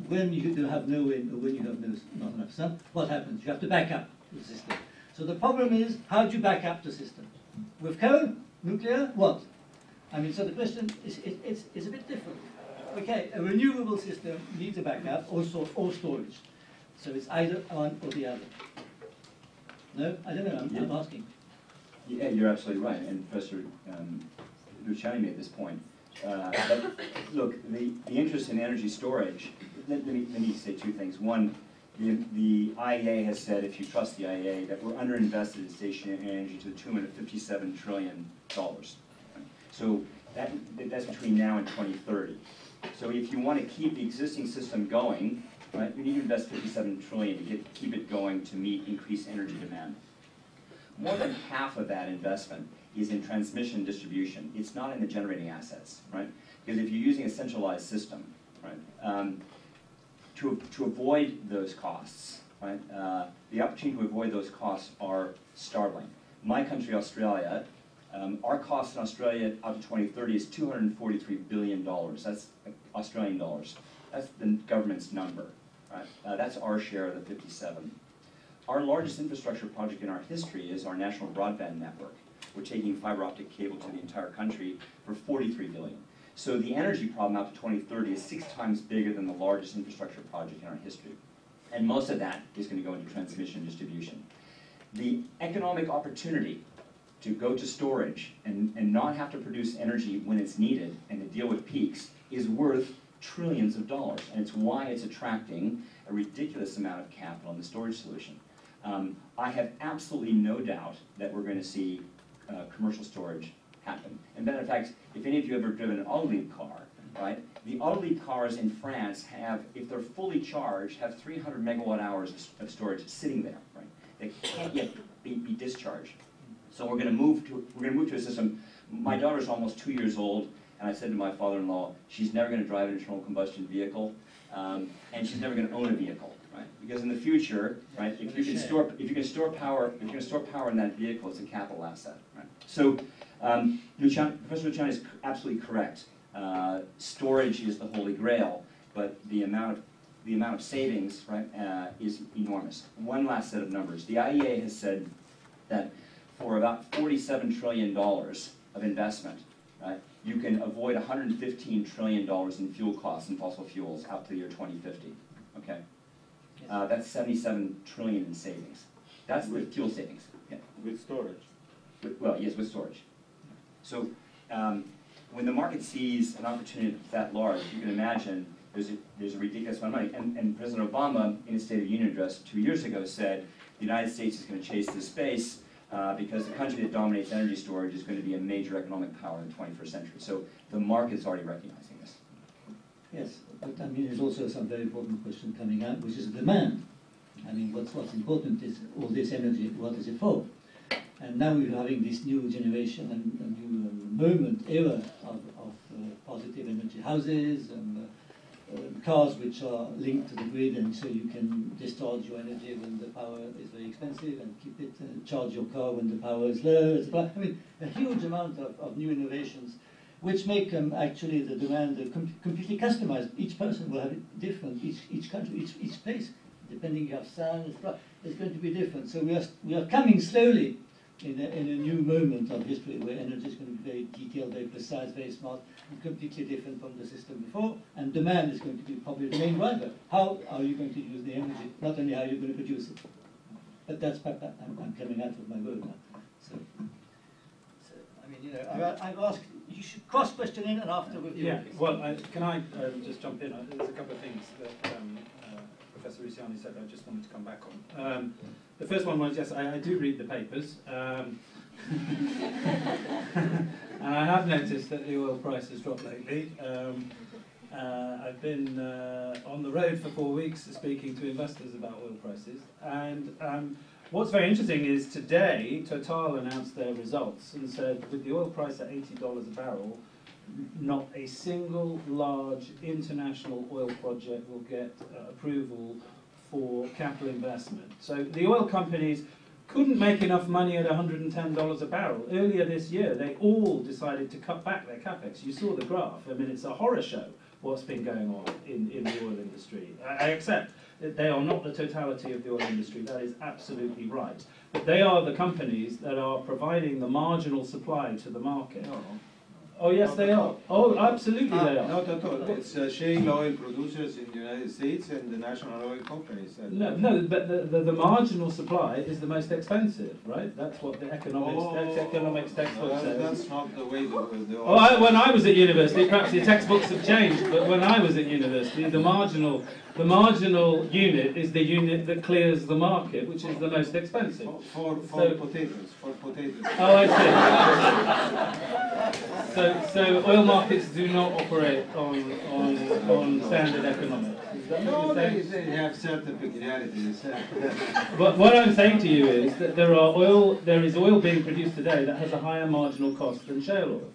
S2: when you do have no wind or when you have not enough sun, what happens? You have to back up the system. So the problem is, how do you back up the system? With coal, nuclear, what? So the question is, it's a bit different. Okay, a renewable system needs a backup, or storage. So it's either one or the other. No, I don't know, I'm asking.
S5: Yeah, you're absolutely right, and Professor Luciani made this point. But look, the interest in energy storage, let me say two things. One, the IEA has said, if you trust the IEA, that we're underinvested in stationary energy to the tune of $57 trillion. So that's between now and 2030. So if you want to keep the existing system going, right, you need to invest $57 trillion to keep it going to meet increased energy demand. More than half of that investment is in transmission and distribution. It's not in the generating assets, right? Because if you're using a centralized system, right, to avoid those costs, right, the opportunity to avoid those costs are startling. My country, Australia, our cost in Australia up to 2030 is $243 billion. That's Australian dollars. That's the government's number, right? That's our share of the 57. Our largest infrastructure project in our history is our national broadband network. We're taking fiber optic cable to the entire country for $43 billion. So the energy problem out to 2030 is 6 times bigger than the largest infrastructure project in our history. And most of that is going to go into transmission and distribution. The economic opportunity to go to storage and not have to produce energy when it's needed and to deal with peaks is worth trillions of dollars. And it's why it's attracting a ridiculous amount of capital in the storage solution. I have absolutely no doubt that we're going to see commercial storage happen. And matter of fact, if any of you have ever driven an Autoliv car, right, the Autoliv cars in France have, if they're fully charged, have 300 megawatt hours of storage sitting there, right? They can't yet be discharged. So we're going to move to a system. My daughter's almost 2 years old, and I said to my father-in-law, she's never going to drive an internal combustion vehicle, and she's never going to own a vehicle, right? Because in the future, right, if you can store power in that vehicle, it's a capital asset, right? So Professor Luciani is absolutely correct. Storage is the holy grail, but the amount of savings, right, is enormous. One last set of numbers. The IEA has said that for about $47 trillion of investment, right, you can avoid $115 trillion in fuel costs and fossil fuels out to the year 2050. Okay, that's 77 trillion in savings. That's the fuel savings. Yeah.
S3: With storage.
S5: Well, yes, with storage. So when the market sees an opportunity that large, you can imagine there's a ridiculous amount of money. And President Obama, in his State of the Union address 2 years ago, said the United States is going to chase this space because the country that dominates energy storage is going to be a major economic power in the 21st century. So the market is already recognizing this.
S2: Yes, but there's also some very important question coming out, which is demand. What's important is all this energy, what is it for? And now we're having this new generation and new era of positive energy houses and cars which are linked to the grid, and so you can discharge your energy when the power is very expensive and keep it, charge your car when the power is low. A huge amount of new innovations. which make actually the demand completely customized. Each person will have it different, each country, each place, depending you have sun, it's going to be different. So we are coming slowly in a new moment of history where energy is going to be very detailed, very precise, very smart, and completely different from the system before. And demand is going to be probably the main driver. How are you going to use the energy? Not only how you're going to produce it. But that's I'm coming out of my mode now. So I mean, you know, I've asked. You should cross-question in and after with you.
S6: Yeah. Well, can I just jump in? There's a couple of things that Professor Luciani said I just wanted to come back on. The first one was, yes, I do read the papers. And I have noticed that the oil price has dropped lately. I've been on the road for 4 weeks speaking to investors about oil prices. And what's very interesting is today, Total announced their results and said with the oil price at $80 a barrel, not a single large international oil project will get approval for capital investment. So the oil companies couldn't make enough money at $110 a barrel. Earlier this year, they all decided to cut back their capex. You saw the graph. I mean, it's a horror show what's been going on in the oil industry. I accept that they are not the totality of the oil industry. That is absolutely right. But they are the companies that are providing the marginal supply to the market.
S3: No.
S6: Oh, yes, they are. Oh, absolutely they are.
S3: Not at all. It's shale oil producers in the United States and the national oil companies.
S6: No, but the marginal supply is the most expensive, right? That's what the economics textbook says.
S3: That's not the way the
S6: Oh, when I was at university, perhaps the textbooks have changed, but when I was at university, the marginal unit is the unit that clears the market, which is the most expensive.
S3: For potatoes.
S6: Oh, I see. So oil markets do not operate on standard economics. Is that
S3: No,
S6: what you're saying?
S3: they have certain peculiarities.
S6: But what I'm saying to you is that there is oil being produced today that has a higher marginal cost than shale oil.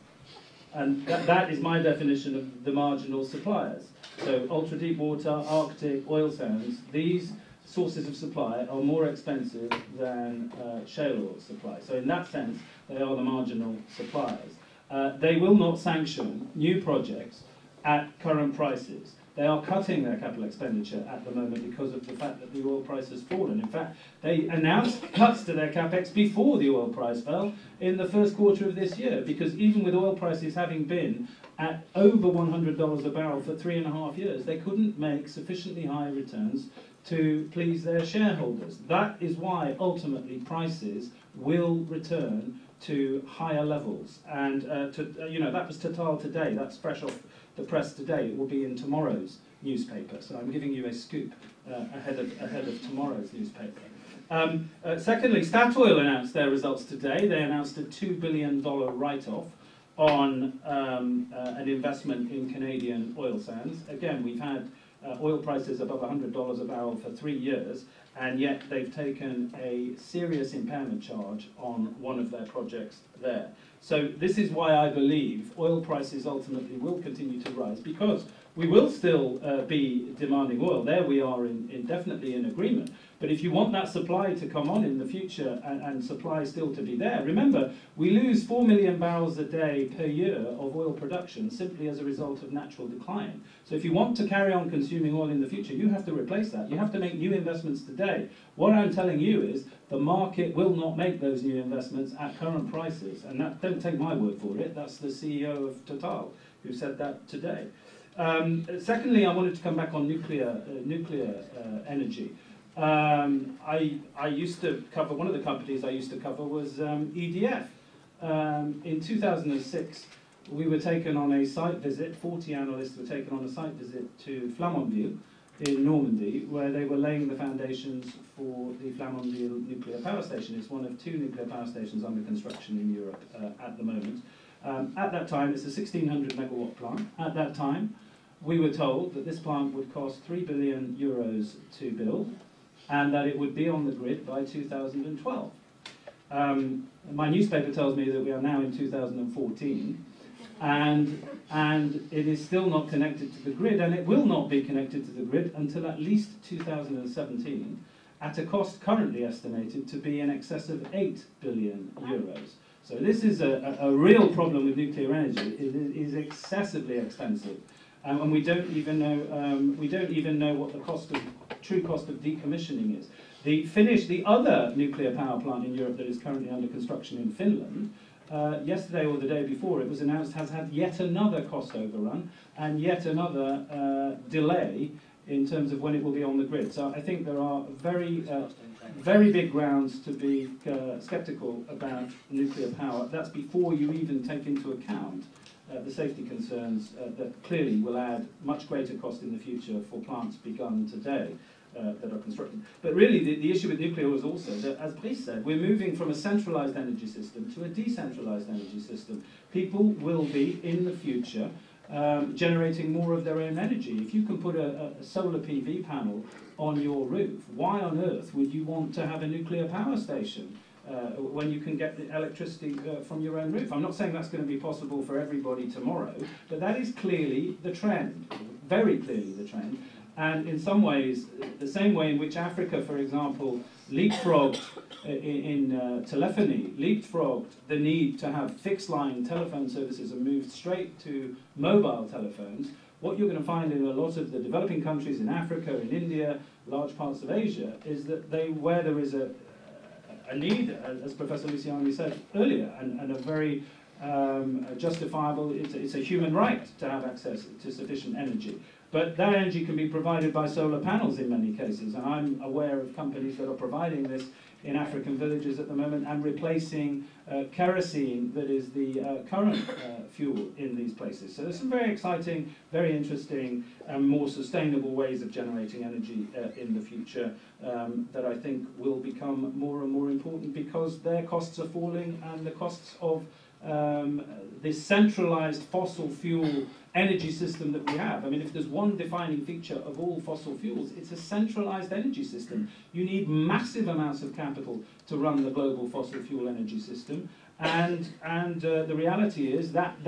S6: And that is my definition of the marginal suppliers. So ultra deep water, Arctic, oil sands, these sources of supply are more expensive than shale oil supply. So in that sense, they are the marginal suppliers. They will not sanction new projects at current prices. They are cutting their capital expenditure at the moment because of the fact that the oil price has fallen. In fact, they announced cuts to their capex before the oil price fell in the first quarter of this year, because even with oil prices having been at over $100 a barrel for 3.5 years, they couldn't make sufficiently high returns to please their shareholders. That is why ultimately prices will return to higher levels. And that was Total today. That's fresh off the press today. It will be in tomorrow's newspaper. So I'm giving you a scoop ahead of tomorrow's newspaper. Secondly, Statoil announced their results today. They announced a $2 billion write-off on an investment in Canadian oil sands. Again, we've had oil prices above $100 a barrel for 3 years, and yet they've taken a serious impairment charge on one of their projects there. So this is why I believe oil prices ultimately will continue to rise, because we will still be demanding oil. There we are definitely in agreement. But if you want that supply to come on in the future and supply still to be there, remember, we lose 4 million barrels a day per year of oil production simply as a result of natural decline. So if you want to carry on consuming oil in the future, you have to replace that. You have to make new investments today. What I'm telling you is the market will not make those new investments at current prices. And that, don't take my word for it, that's the CEO of Total who said that today. Secondly, I wanted to come back on nuclear energy. I used to cover, one of the companies I used to cover was EDF. In 2006, we were taken on a site visit, 40 analysts were taken on a site visit to Flamanville in Normandy, where they were laying the foundations for the Flamanville nuclear power station. It's one of 2 nuclear power stations under construction in Europe at the moment. At that time, it's a 1,600 megawatt plant. At that time, we were told that this plant would cost 3 billion euros to build, and that it would be on the grid by 2012. My newspaper tells me that we are now in 2014, and it is still not connected to the grid, and it will not be connected to the grid until at least 2017, at a cost currently estimated to be in excess of 8 billion euros. So this is a real problem with nuclear energy. It is excessively expensive, and we don't even know what the true cost of decommissioning is. The other nuclear power plant in Europe that is currently under construction in Finland, yesterday or the day before, it was announced has had yet another cost overrun and yet another delay in terms of when it will be on the grid. So I think there are very big grounds to be sceptical about nuclear power. That's before you even take into account the safety concerns that clearly will add much greater cost in the future for plants begun today that are constructed. But really the issue with nuclear was also that, as Brice said, we're moving from a centralized energy system to a decentralized energy system. People will be, in the future, generating more of their own energy. If you can put a solar PV panel on your roof, why on earth would you want to have a nuclear power station when you can get the electricity from your own roof? I'm not saying that's going to be possible for everybody tomorrow, but that is clearly the trend, very clearly the trend. And in some ways, the same way in which Africa, for example, leapfrogged in telephony, leapfrogged the need to have fixed-line telephone services and moved straight to mobile telephones, what you're going to find in a lot of the developing countries in Africa, in India, large parts of Asia, is that where there is a need, as Professor Luciani said earlier, and a very justifiable, it's a human right to have access to sufficient energy. But that energy can be provided by solar panels in many cases, and I'm aware of companies that are providing this in African villages at the moment and replacing kerosene that is the current fuel in these places. So there's some very exciting, very interesting and more sustainable ways of generating energy in the future that I think will become more and more important because their costs are falling and the costs of this centralized fossil fuel energy system that we have. I mean, if there's one defining feature of all fossil fuels, it's a centralized energy system. You need massive amounts of capital to run the global fossil fuel energy system, and the reality is that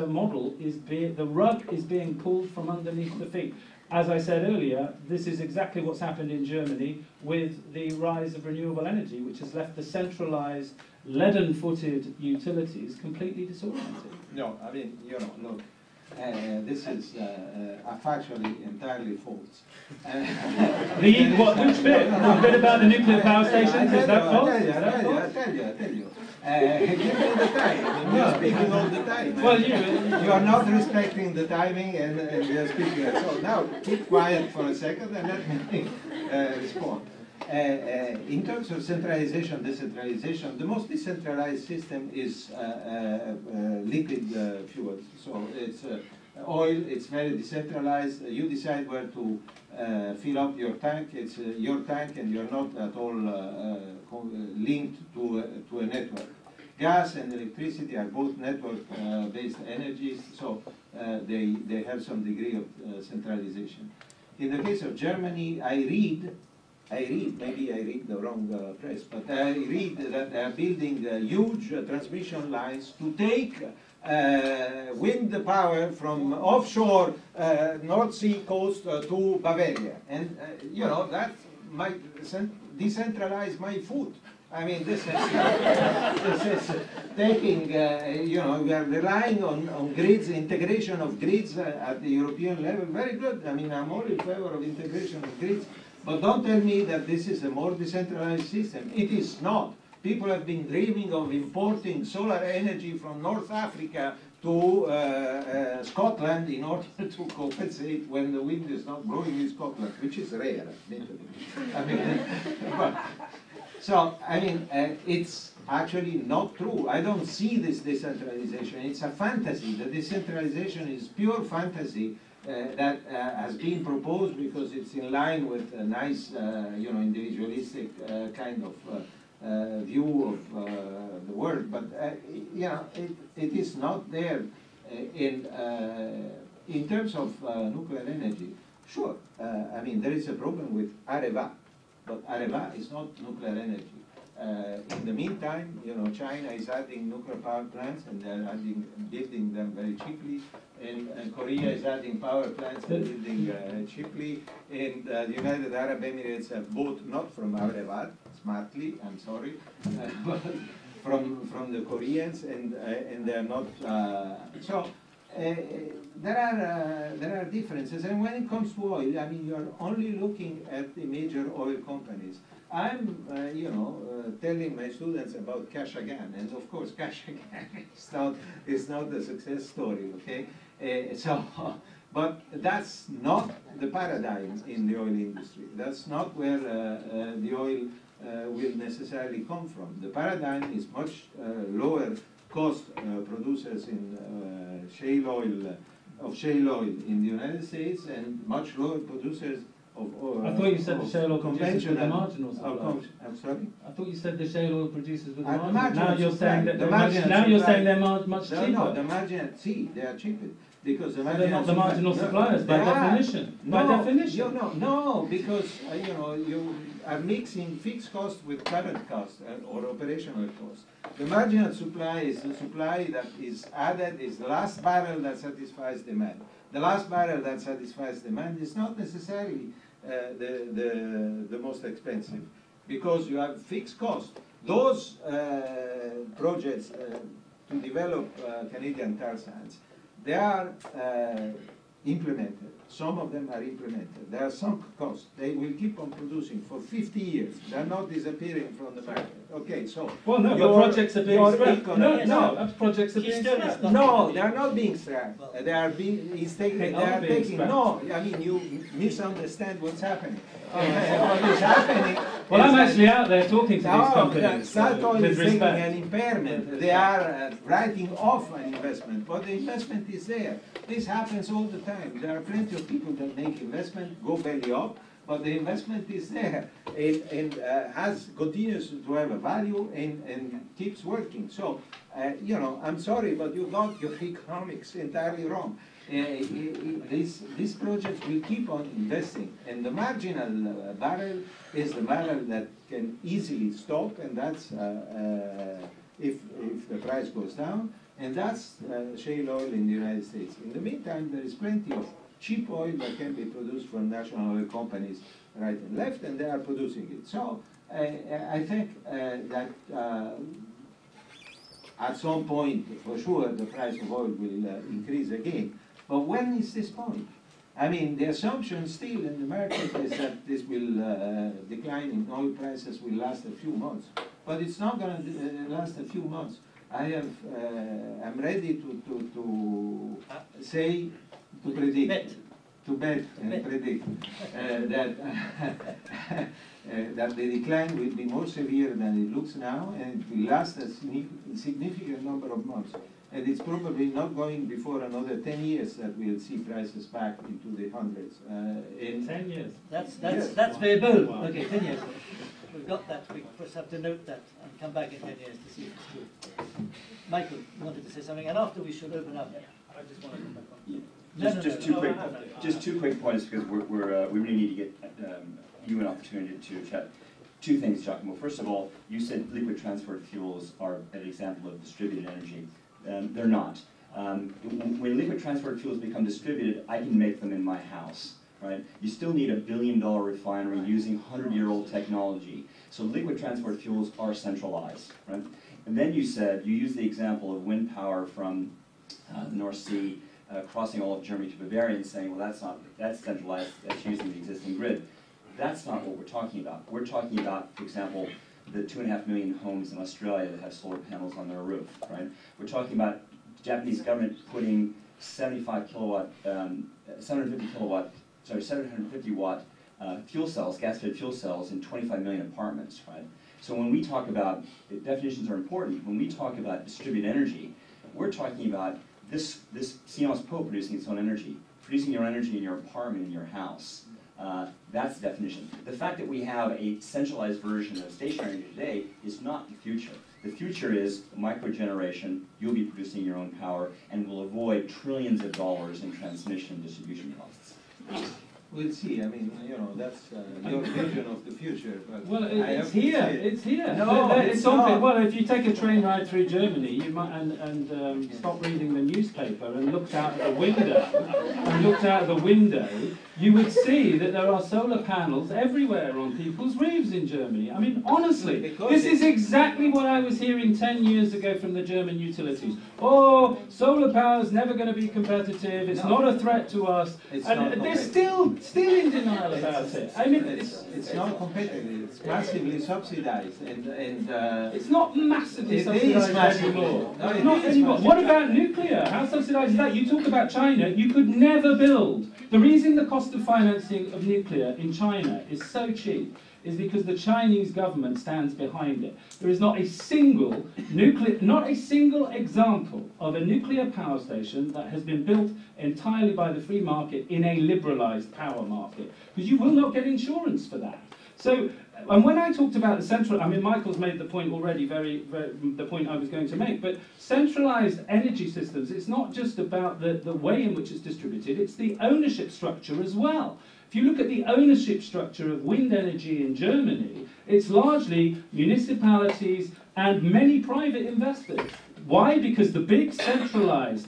S6: model is the rug is being pulled from underneath the feet. As I said earlier, this is exactly what's happened in Germany with the rise of renewable energy, which has left the centralized, leaden-footed utilities completely disoriented.
S3: No, I mean, look, this is factually entirely false.
S6: Which bit? The bit about the nuclear power stations? Is that false?
S3: I tell you. Give me the time. You're speaking all the time.
S6: Well,
S3: you are not respecting the timing, and we are speaking. So now, keep quiet for a second and let me respond. In terms of centralization, decentralization, the most decentralized system is liquid fuels. So it's oil, it's very decentralized. You decide where to fill up your tank. It's your tank and you're not at all linked to a network. Gas and electricity are both network-based energies, so they have some degree of centralization. In the case of Germany, I read, maybe I read the wrong press, but I read that they are building huge transmission lines to take wind power from offshore North Sea coast to Bavaria. And, that might decentralize my food. I mean, this is taking, we are relying on grids, integration of grids at the European level. Very good. I mean, I'm all in favor of integration of grids. But don't tell me that this is a more decentralized system. It is not. People have been dreaming of importing solar energy from North Africa to Scotland in order to compensate when the wind is not blowing in Scotland, which is rare, admittedly. It's actually not true. I don't see this decentralization. It's a fantasy. The decentralization is pure fantasy. That has been proposed because it's in line with a nice, individualistic kind of view of the world. But it is not there. In terms of nuclear energy, sure. There is a problem with Areva, but Areva is not nuclear energy. In the meantime, China is adding nuclear power plants and they're building them very cheaply. And Korea is adding power plants and building cheaply. And the United Arab Emirates have bought, not from Areva, smartly, I'm sorry, from the Koreans, and they're not. There are differences, and when it comes to oil, I mean, you are only looking at the major oil companies. I'm, telling my students about Kashagan, and of course, Kashagan is not a success story, okay? But that's not the paradigm in the oil industry. That's not where the oil will necessarily come from. The paradigm is much lower cost producers in shale oil in the United States, and much lower producers of oil.
S6: I thought you said the shale oil producers were the marginal suppliers.
S3: I'm sorry?
S6: I thought you said the shale oil producers were the
S3: marginal.
S6: marginal. Now you're saying that they're much cheaper.
S3: No, the marginal. See, they are cheaper. Because the
S6: they're not the marginal suppliers by definition.
S3: No, because you are mixing fixed cost with current cost or operational cost. The marginal supply is the supply that is added, is the last barrel that satisfies demand. The last barrel that satisfies demand is not necessarily the most expensive, because you have fixed cost. Those projects to develop Canadian tar sands, they are implemented. Some of them are implemented. They are sunk costs. They will keep on producing for 50 years. They are not disappearing from the market. Okay, so...
S6: Well, no, but projects are being scrapped. No, projects are being scrapped.
S3: No, they are not being scrapped. They are being... No, I mean, you misunderstand what's happening. What is happening...
S6: Well, I'm actually out there talking to these companies.
S3: Statoil is taking an impairment. They are writing off an investment, but the investment is there. This happens all the time. There are plenty of people that make investment, go belly up, but the investment is there and continues to have a value and keeps working. So, I'm sorry, but you got your economics entirely wrong. These projects will keep on investing, and the marginal barrel is the barrel that can easily stop, and that's if the price goes down, and that's shale oil in the United States. In the meantime, there is plenty of cheap oil that can be produced from national oil companies right and left, and they are producing it. So I think that at some point, for sure, the price of oil will increase again. But when is this point? I mean, the assumption still in the market is that this will decline in oil prices will last a few months. But it's not going to last a few months. I'm ready to predict that that the decline will be more severe than it looks now, and it will last a significant number of months. And it's probably not going before another 10 years that we'll see prices back into the hundreds.
S6: In 10 years.
S2: That's very bold. Okay, 10 years. We've got that. We first have to note that and come back in 10 years to see if it's true. Michael wanted to say something, and after we should open up.
S6: I just want to come back on.
S5: Just two quick points, because we really need to get you an opportunity to chat. Two things, Giacomo. First of all, you said liquid transferred fuels are an example of distributed energy. They're not. When liquid transferred fuels become distributed, I can make them in my house, right? You still need $1 billion refinery using 100-year-old technology. So liquid transferred fuels are centralized, right? And then you used the example of wind power from the North Sea crossing all of Germany to Bavaria and saying, well, that's centralized, that's using the existing grid. That's not what we're talking about. We're talking about, for example, the 2.5 million homes in Australia that have solar panels on their roof, right? We're talking about the Japanese government putting 750 watt fuel cells, gas-fed fuel cells in 25 million apartments, right? So when we talk about, definitions are important, when we talk about distributed energy, we're talking about this SciencesPo producing its own energy, producing your energy in your apartment, in your house. That's the definition. The fact that we have a centralized version of stationary energy today is not the future. The future is microgeneration. You'll be producing your own power, and will avoid trillions of dollars in transmission and distribution costs.
S3: We'll see. I mean, you know, that's your vision of the future. But
S6: Well,
S3: I have
S6: it's
S3: to
S6: here.
S3: say-
S6: It's here.
S3: No, it's not.
S6: Well, if you take a train ride through Germany, you might stop reading the newspaper and looked out the window, you would see that there are solar panels everywhere on people's roofs in Germany. I mean, honestly, this is exactly what I was hearing 10 years ago from the German utilities. Oh, solar power is never going to be competitive. It's not a threat to us.
S3: It's
S6: And
S3: not
S6: they're
S3: competitive.
S6: still in denial about it. I mean,
S3: it's not competitive. It's massively subsidized, and
S6: it's not massively
S3: It is
S6: subsidized
S3: massively.
S6: anymore.
S3: No, it
S6: Not
S3: is
S6: anymore.
S3: massively.
S6: What about nuclear? How subsidized is that? You talk about China, you could never build. The reason the cost of financing of nuclear in China is so cheap is because the Chinese government stands behind it. There is not a single example of a nuclear power station that has been built entirely by the free market in a liberalized power market, because you will not get insurance for that. So, and when I talked about the central, I mean, Michael's made the point already, the point I was going to make, but centralized energy systems, it's not just about the way in which it's distributed, it's the ownership structure as well. If you look at the ownership structure of wind energy in Germany, it's largely municipalities and many private investors. Why? Because the big centralized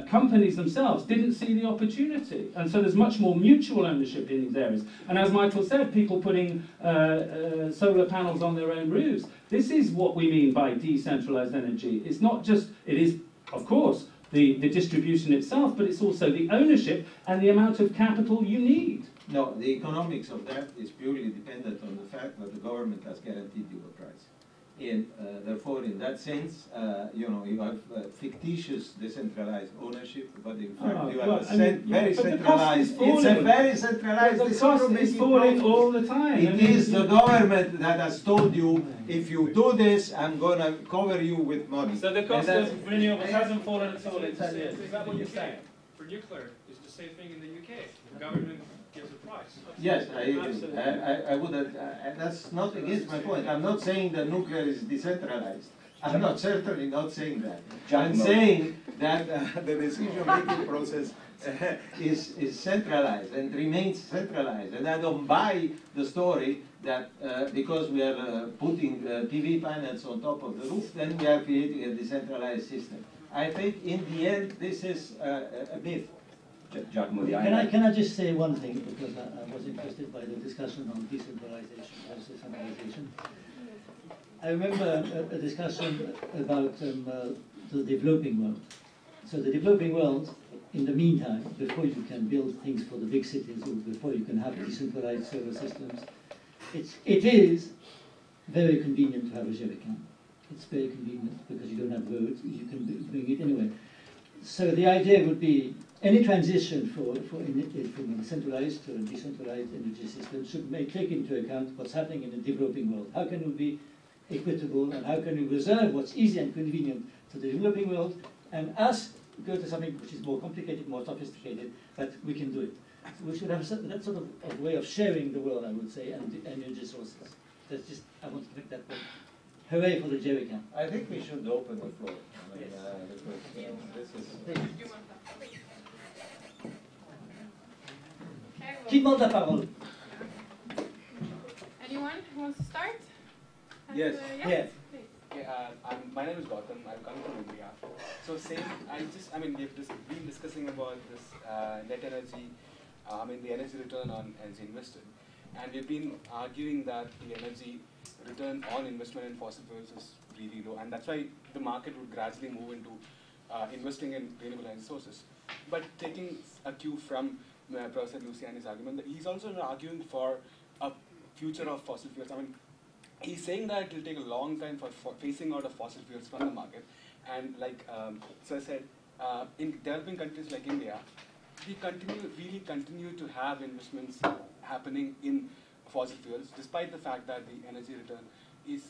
S6: companies themselves didn't see the opportunity. And so there's much more mutual ownership in these areas. And as Michael said, people putting solar panels on their own roofs. This is what we mean by decentralized energy. It's not just, it is, of course, the distribution itself, but it's also the ownership and the amount of capital you need.
S3: no, the economics of that is purely dependent on the fact that the government has guaranteed you a price. And therefore, in that sense, you know, you have fictitious decentralized ownership, but in fact you have very centralized. It's a very centralized.
S6: The cost is falling all the time.
S3: It is the government that has told you, if you do this, I'm going to cover you with money.
S6: So the cost of renewables hasn't fallen at all in 10 years. Is that what you're saying?
S7: For nuclear, it's the same thing in the UK. The government gives a price.
S3: Yes, I would. That's not against my point. I'm not saying that nuclear is decentralized. I'm not certainly not saying that. I'm saying that the decision-making process is centralized and remains centralized. And I don't buy the story that because we are putting PV panels on top of the roof, then we are creating a decentralized system. I think in the end, this is a myth.
S8: Giacomo,
S2: Can I just say one thing, because I was interested by the discussion on decentralization versus centralization. I remember a discussion about the developing world. So the developing world, in the meantime, before you can build things for the big cities, or before you can have decentralized solar systems, it is very convenient to have a jerrycan. It's very convenient because you don't have roads, you can bring it anywhere. So the idea would be any transition from a centralized to a decentralized energy system should take into account what's happening in the developing world. How can we be equitable, and how can we reserve what's easy and convenient to the developing world, and us go to something which is more complicated, more sophisticated, but we can do it. So we should have that sort of way of sharing the world, I would say, and the energy sources. That's just, I want to make that point. Hooray for the jerrycan.
S3: I think we should open the floor. I mean, because this is.
S2: Qui demande la parole?
S1: Anyone who wants to start?
S3: Yes.
S2: Yes.
S1: Please.
S7: Okay, my name is Gautam. I'm coming from India. So we've been discussing about this net energy, the energy return on energy invested. And we've been arguing that the energy return on investment in fossil fuels is really low. And that's why the market would gradually move into investing in renewable energy sources. But taking a cue from Professor Luciani's argument, that he's also arguing for a future of fossil fuels. I mean, he's saying that it will take a long time for phasing out of fossil fuels from the market. And like Sir said, in developing countries like India, we really continue to have investments happening in fossil fuels, despite the fact that the energy return is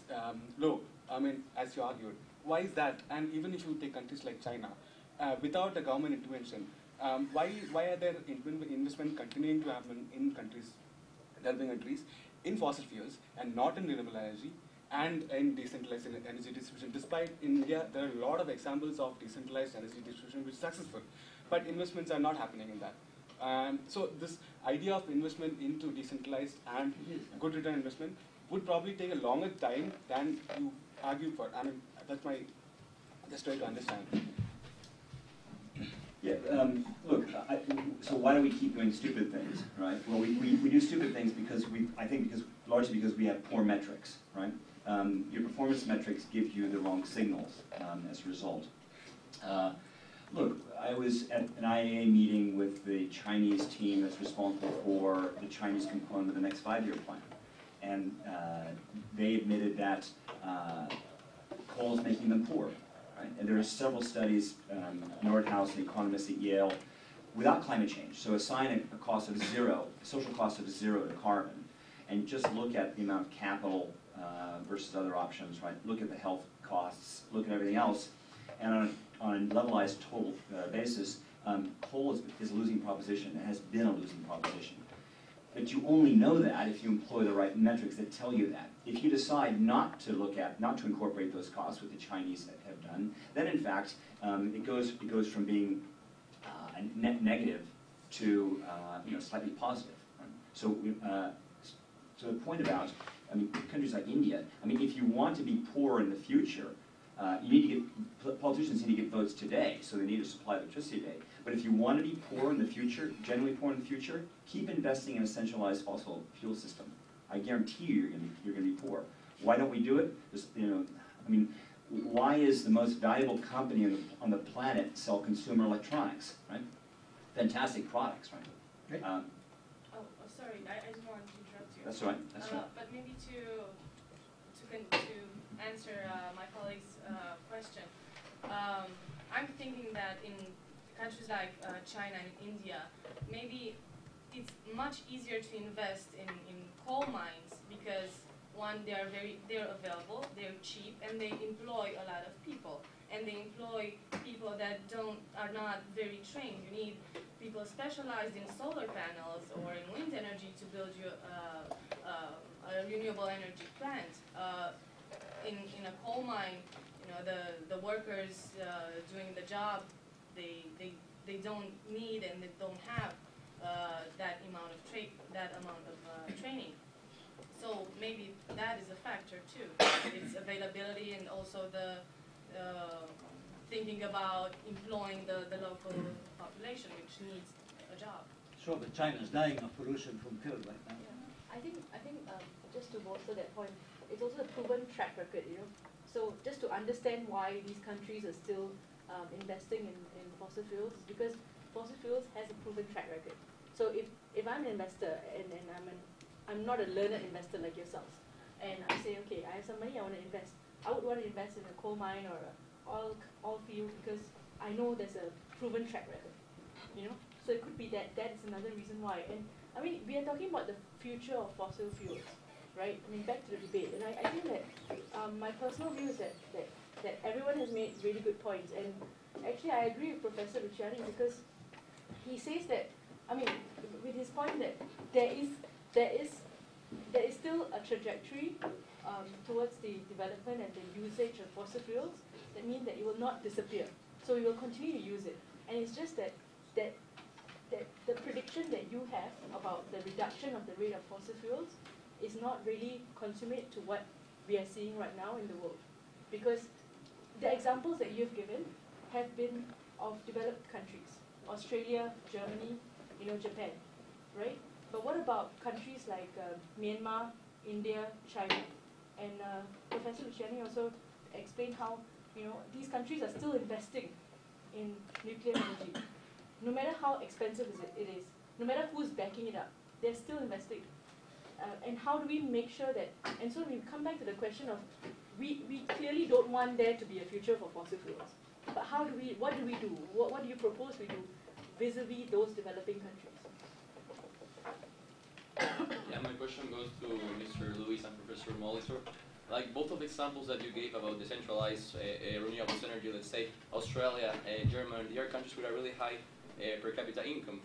S7: low. I mean, as you argued. Why is that? And even if you take countries like China, without a government intervention, why are there investment continuing to happen in countries, developing countries, in fossil fuels and not in renewable energy and in decentralized energy distribution? Despite in India, there are a lot of examples of decentralized energy distribution which is successful, but investments are not happening in that. And so this idea of investment into decentralized and good return investment would probably take a longer time than you argue for. I mean, that's my, just trying to understand.
S5: Yeah, look, so why do we keep doing stupid things, right? Well, we do stupid things because largely because we have poor metrics, right? Your performance metrics give you the wrong signals as a result. Look, I was at an IAA meeting with the Chinese team that's responsible for the Chinese component of the next 5-year plan. And they admitted that coal is making them poor. Right? And there are several studies, Nordhaus, an economist at Yale, without climate change. So assign a cost of zero, a social cost of 0 to carbon, and just look at the amount of capital versus other options, right? Look at the health costs, look at everything else, and on a levelized total basis, coal is a losing proposition. It has been a losing proposition. But you only know that if you employ the right metrics that tell you that. If you decide not to incorporate those costs, what the Chinese have done, then in fact, it goes from being a net negative to slightly positive. Right? So the point about, countries like India, if you want to be poor in the future, politicians need to get votes today, so they need to supply electricity today. But if you want to be poor in the future, generally poor in the future, keep investing in a centralized fossil fuel system. I guarantee you you're going to be poor. Why don't we do it? Why is the most valuable company on the planet sell consumer electronics, right? Fantastic products, right?
S8: Sorry, I just wanted to interrupt you.
S5: That's right. That's right.
S8: But maybe to answer my colleague's question, I'm thinking that in countries like China and India, maybe it's much easier to invest in coal mines because one, they're available, they're cheap, and they employ a lot of people. And they employ people that are not very trained. You need people specialized in solar panels or in wind energy to build you a renewable energy plant. In a coal mine, the workers doing the job, they don't need and they don't have that amount of training. So maybe that is a factor too. It's availability and also the thinking about employing the local population, which needs a job.
S2: Sure, but China's dying of pollution from coal right now.
S9: Yeah. I think just to bolster that point, it's also a proven track record, So just to understand why these countries are still investing in fossil fuels is because fossil fuels has a proven track record. So if I'm an investor and I'm not a learned investor like yourselves, and I say, okay, I have some money, I want to invest. I would want to invest in a coal mine or an oil field because I know there's a proven track record, So it could be that is another reason why. And we are talking about the future of fossil fuels, right? Back to the debate. And I think that my personal view is that everyone has made really good points. And actually, I agree with Professor Luciani because he says that, with his point that there is still a trajectory towards the development and the usage of fossil fuels that means that it will not disappear. So we will continue to use it. And it's just that the prediction that you have about the reduction of the rate of fossil fuels is not really consummate to what we are seeing right now in the world. Because the examples that you've given have been of developed countries, Australia, Germany, Japan, right? But what about countries like Myanmar, India, China? And Professor Luciani also explained how these countries are still investing in nuclear energy. No matter how expensive it is, no matter who's backing it up, they're still investing. And how do we make sure that, and so we come back to the question of, we clearly don't want there to be a future for fossil fuels. But what do we do? What do you propose we do vis-a-vis those developing countries?
S10: Yeah, my question goes to Mr. Lewis and Professor Molitor. Like both of the examples that you gave about decentralized renewable energy, let's say Australia, Germany, they are countries with a really high per capita income.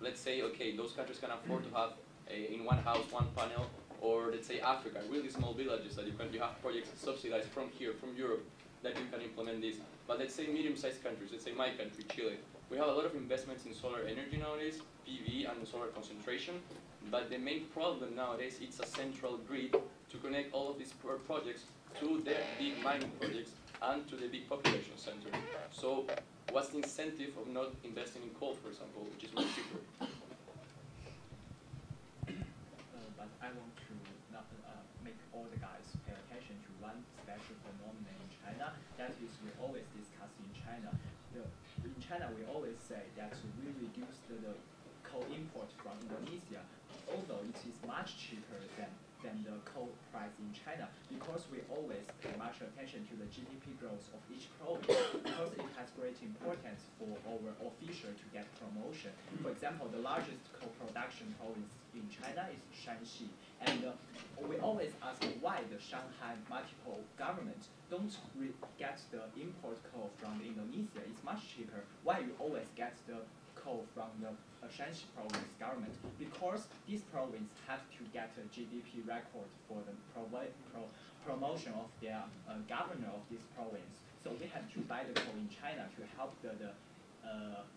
S10: Let's say, okay, those countries can afford to have in one house, one panel, or let's say Africa, really small villages that you have projects subsidized from here, from Europe, that you can implement this. But let's say medium-sized countries, let's say my country, Chile, we have a lot of investments in solar energy nowadays, PV and solar concentration, but the main problem nowadays is a central grid to connect all of these projects to the big mining projects and to the big population center. So what's the incentive of not investing in coal, for example, which is much cheaper?
S11: But I want to not, make all the guys pay attention to one special phenomenon in China. That is, we always discuss in China. In China, we always say that we reduce the coal import from Indonesia, although it is much cheaper than the coal price in China, because we always pay much attention to the GDP growth of each province, because it has great importance for our official to get promotion. For example, the largest coal production province in China is Shanxi, and we always ask why the Shanghai multiple governments don't get the import coal from Indonesia. It's much cheaper. Why you always get the coal from the Shanxi province government? Because this province have to get a GDP record for the promotion of their governor of this province. So we have to buy the coal in China to help the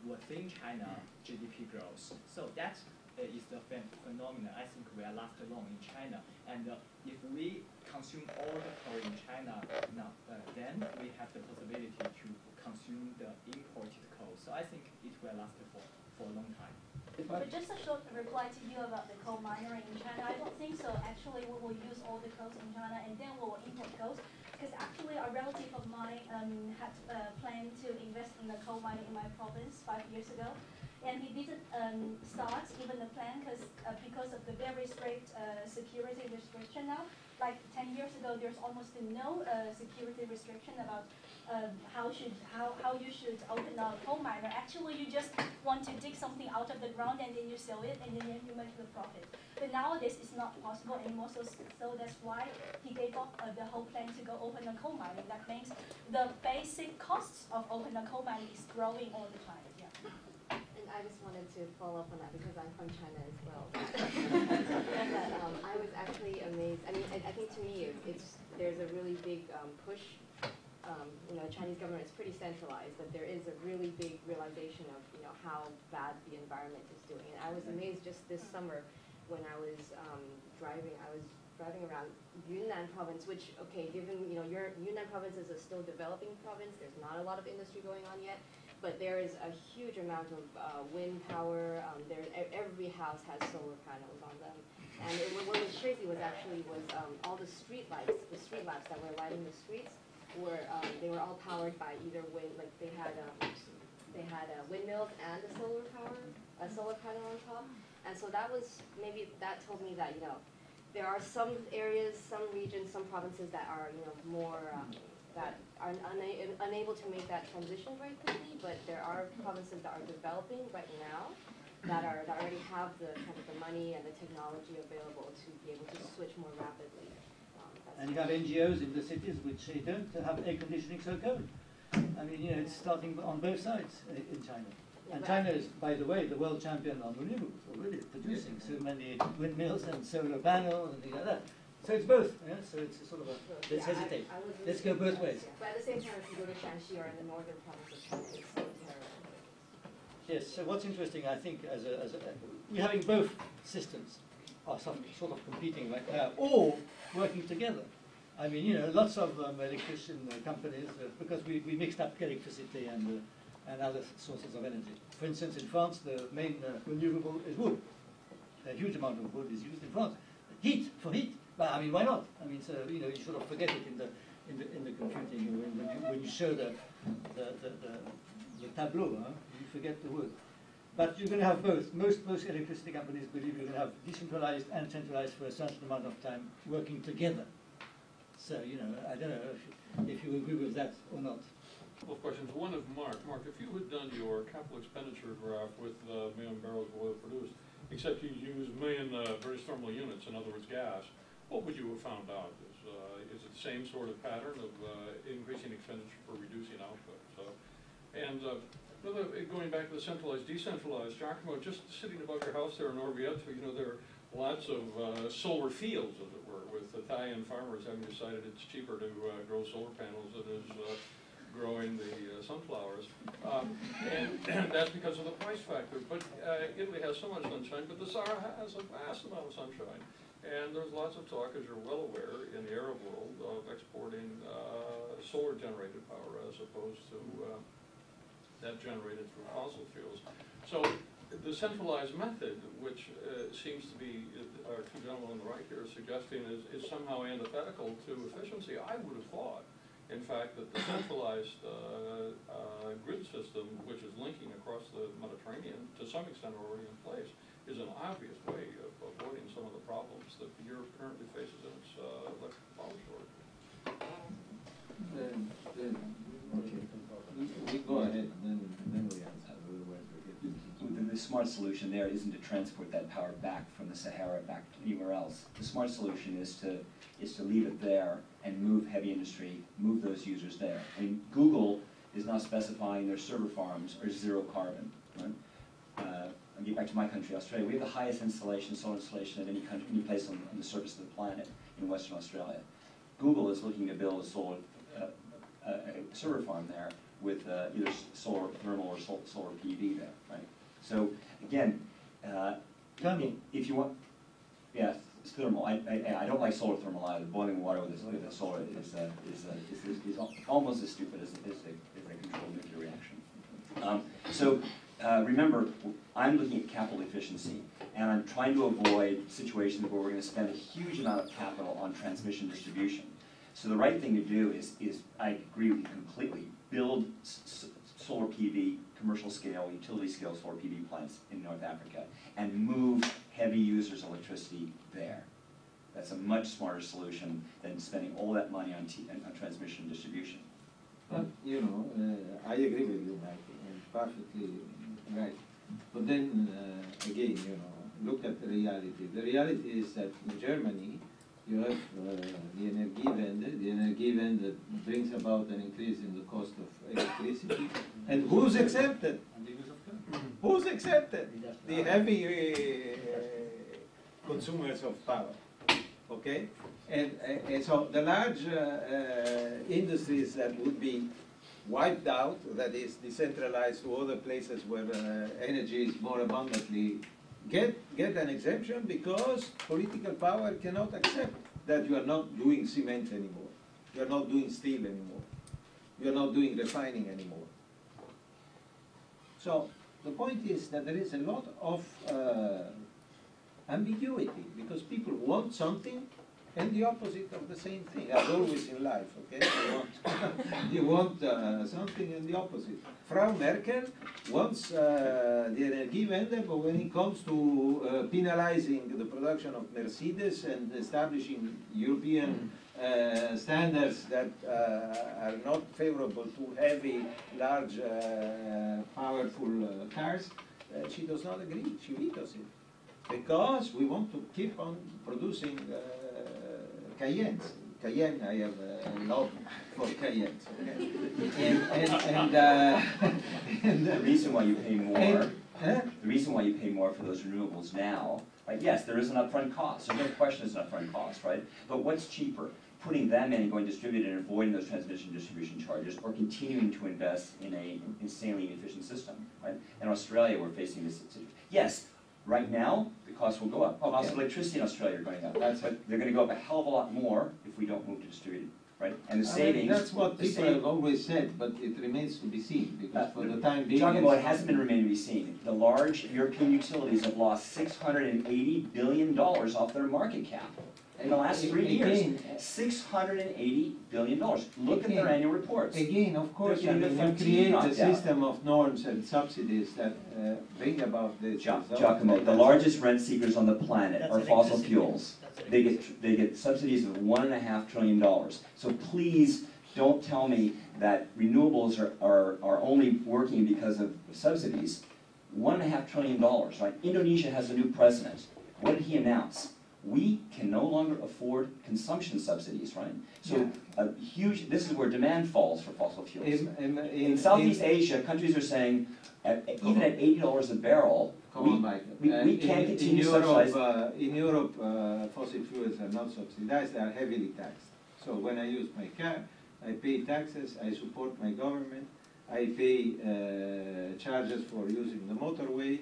S11: within China GDP growth. So that is the phenomenon I think will last long in China. And if we consume all the coal in China now, then we have the possibility to consume the imported coal. So I think it will last for a long time.
S12: But just a short reply to you about the coal mining in China. I don't think so. Actually, we will use all the coals in China and then we will import coals. Because actually, a relative of mine had planned to invest in the coal mining in my province 5 years ago. And he didn't start even the plan because of the very strict security restriction now. Like 10 years ago, there's almost no security restriction about how you should open a coal miner. Actually, you just want to dig something out of the ground and then you sell it and then you make the profit. But nowadays, it's not possible anymore. So that's why he gave up the whole plan to go open a coal mining. That means the basic costs of opening a coal mining is growing all the time. Yeah.
S13: I just wanted to follow up on that because I'm from China as well. And that, I was actually amazed. I mean, I think to me, there's a really big push. You know, the Chinese government is pretty centralized, but there is a really big realization of how bad the environment is doing. And I was amazed just this summer when I was driving. I was driving around Yunnan province, which, okay, given your Yunnan province is a still developing province. There's not a lot of industry going on yet. But there is a huge amount of wind power. Every house has solar panels on them. And what was crazy was all the street lights that were lighting the streets they were all powered by either wind, like they had windmills and a solar panel on top. And so that told me that there are some areas, some regions, some provinces that are more that are unable to make that transition very quickly, but there are provinces that are developing right now that already have the kind of the money and the technology available to be able to switch more rapidly.
S2: And you have NGOs in the cities which they don't have air conditioning so cold. I mean, it's starting on both sides in China.
S13: Yeah,
S2: and China is, by the way, the world champion on renewables already, producing so many windmills and solar panels and things like that. So it's both, so it's sort of let's hesitate. Let's go both ways.
S13: But at the same time, if you go to Shanxi or in the northern province of China, it's so terrible.
S2: Yes, so what's interesting, I think, we're having both systems are sort of competing right now, or working together. I mean, lots of electrician companies, because we mixed up electricity and other sources of energy. For instance, in France, the main renewable is wood. A huge amount of wood is used in France. Heat, for heat. But I mean, why not? I mean, so you sort of forget it in the computing when you show the tableau. You forget the wood. But you're going to have both. Most electricity companies believe you're going to have decentralized and centralized for a certain amount of time working together. So I don't know if you agree with that or not.
S14: A couple of questions. One of Mark. Mark, if you had done your capital expenditure graph with million barrels of oil produced, except you use million British thermal units, in other words, gas, what would you have found out? Is it the same sort of pattern of increasing expenditure for reducing output? Going back to the centralized, decentralized, Giacomo, just sitting above your house there in Orvieto, there are lots of solar fields, as it were, with Italian farmers having decided it's cheaper to grow solar panels than it is growing the sunflowers. And that's because of the price factor. But Italy has so much sunshine, but the Sahara has a vast amount of sunshine. And there's lots of talk, as you're well aware, in the Arab world of exporting solar-generated power as opposed to that generated through fossil fuels. So the centralized method, which seems to be, our two gentlemen on the right here are suggesting, is somehow antithetical to efficiency. I would have thought, in fact, that the centralized grid system, which is linking across the Mediterranean, to some extent already in place, is an obvious way of avoiding some of the problems that Europe currently faces in its electric power shortage.
S3: We go ahead, then we answer. Otherwise we get
S5: The smart solution there isn't to transport that power back from the Sahara back to anywhere else. The smart solution is to leave it there and move heavy industry, move those users there. I mean, Google is now specifying their server farms are zero carbon. Right? I'll get back to my country, Australia. We have the highest installation, solar installation of any country, any place on the surface of the planet in Western Australia. Google is looking to build a server farm there with either solar thermal or solar PV there, right? So again, if you want, yeah, it's thermal. I don't like solar thermal either. Boiling water with a solar is almost as stupid as a controlled nuclear reaction. Remember, I'm looking at capital efficiency, and I'm trying to avoid situations where we're going to spend a huge amount of capital on transmission distribution. So the right thing to do is I agree with you completely, build solar PV, commercial scale, utility scale solar PV plants in North Africa, and move heavy users of electricity there. That's a much smarter solution than spending all that money on transmission and distribution.
S3: But, I agree with you, Mike, and perfectly right. But then, again, look at the reality. The reality is that in Germany, you have the Energiewende. The Energiewende brings about an increase in the cost of electricity. And who's accepted? Who's accepted? The heavy consumers of power. Okay? And so the large industries that would be wiped out, that is decentralized to other places where energy is more abundantly, get an exemption because political power cannot accept that you are not doing cement anymore, you are not doing steel anymore, you are not doing refining anymore. So the point is that there is a lot of ambiguity because people want something and the opposite of the same thing, as always in life, okay? You want something and the opposite. Frau Merkel wants the Energiewende, but when it comes to penalizing the production of Mercedes and establishing European standards that are not favorable to heavy, large, powerful cars, she does not agree, she vetoes it. Because we want to keep on producing Cayennes. Cayenne, I have a love for Cayennes. Okay? And
S5: the reason why you pay more, the reason why you pay more for those renewables now, right? Yes, there is an upfront cost. There's no question it's an upfront cost, right? But what's cheaper? Putting them in and going distributed and avoiding those transmission distribution charges, or continuing to invest in an insanely inefficient system, right? In Australia, we're facing this situation. Yes, right now, the costs will go up. Okay. Costs of electricity in Australia are going up. But they're going to go up a hell of a lot more if we don't move to distributed, right? And the savings...
S3: that's what people have always said, but it remains to be seen, because for the time being...
S5: Giacomo, it hasn't been remained to be seen. The large European utilities have lost $680 billion off their market cap. In the last 3 years, $680 billion. Look at their annual reports.
S3: Again, of course, you create a system of norms and subsidies that bring about the...
S5: Giacomo, the largest rent seekers on the planet are fossil fuels. They get subsidies of $1.5 trillion. So please don't tell me that renewables are only working because of subsidies. $1.5 trillion, right? Indonesia has a new president. What did he announce? We can no longer afford consumption subsidies, right? So this is where demand falls for fossil fuels. In Southeast Asia, countries are saying, even at $80 a barrel, we can't continue to subsidize.
S3: In Europe, fossil fuels are not subsidized, they are heavily taxed. So when I use my car, I pay taxes, I support my government, I pay charges for using the motorway,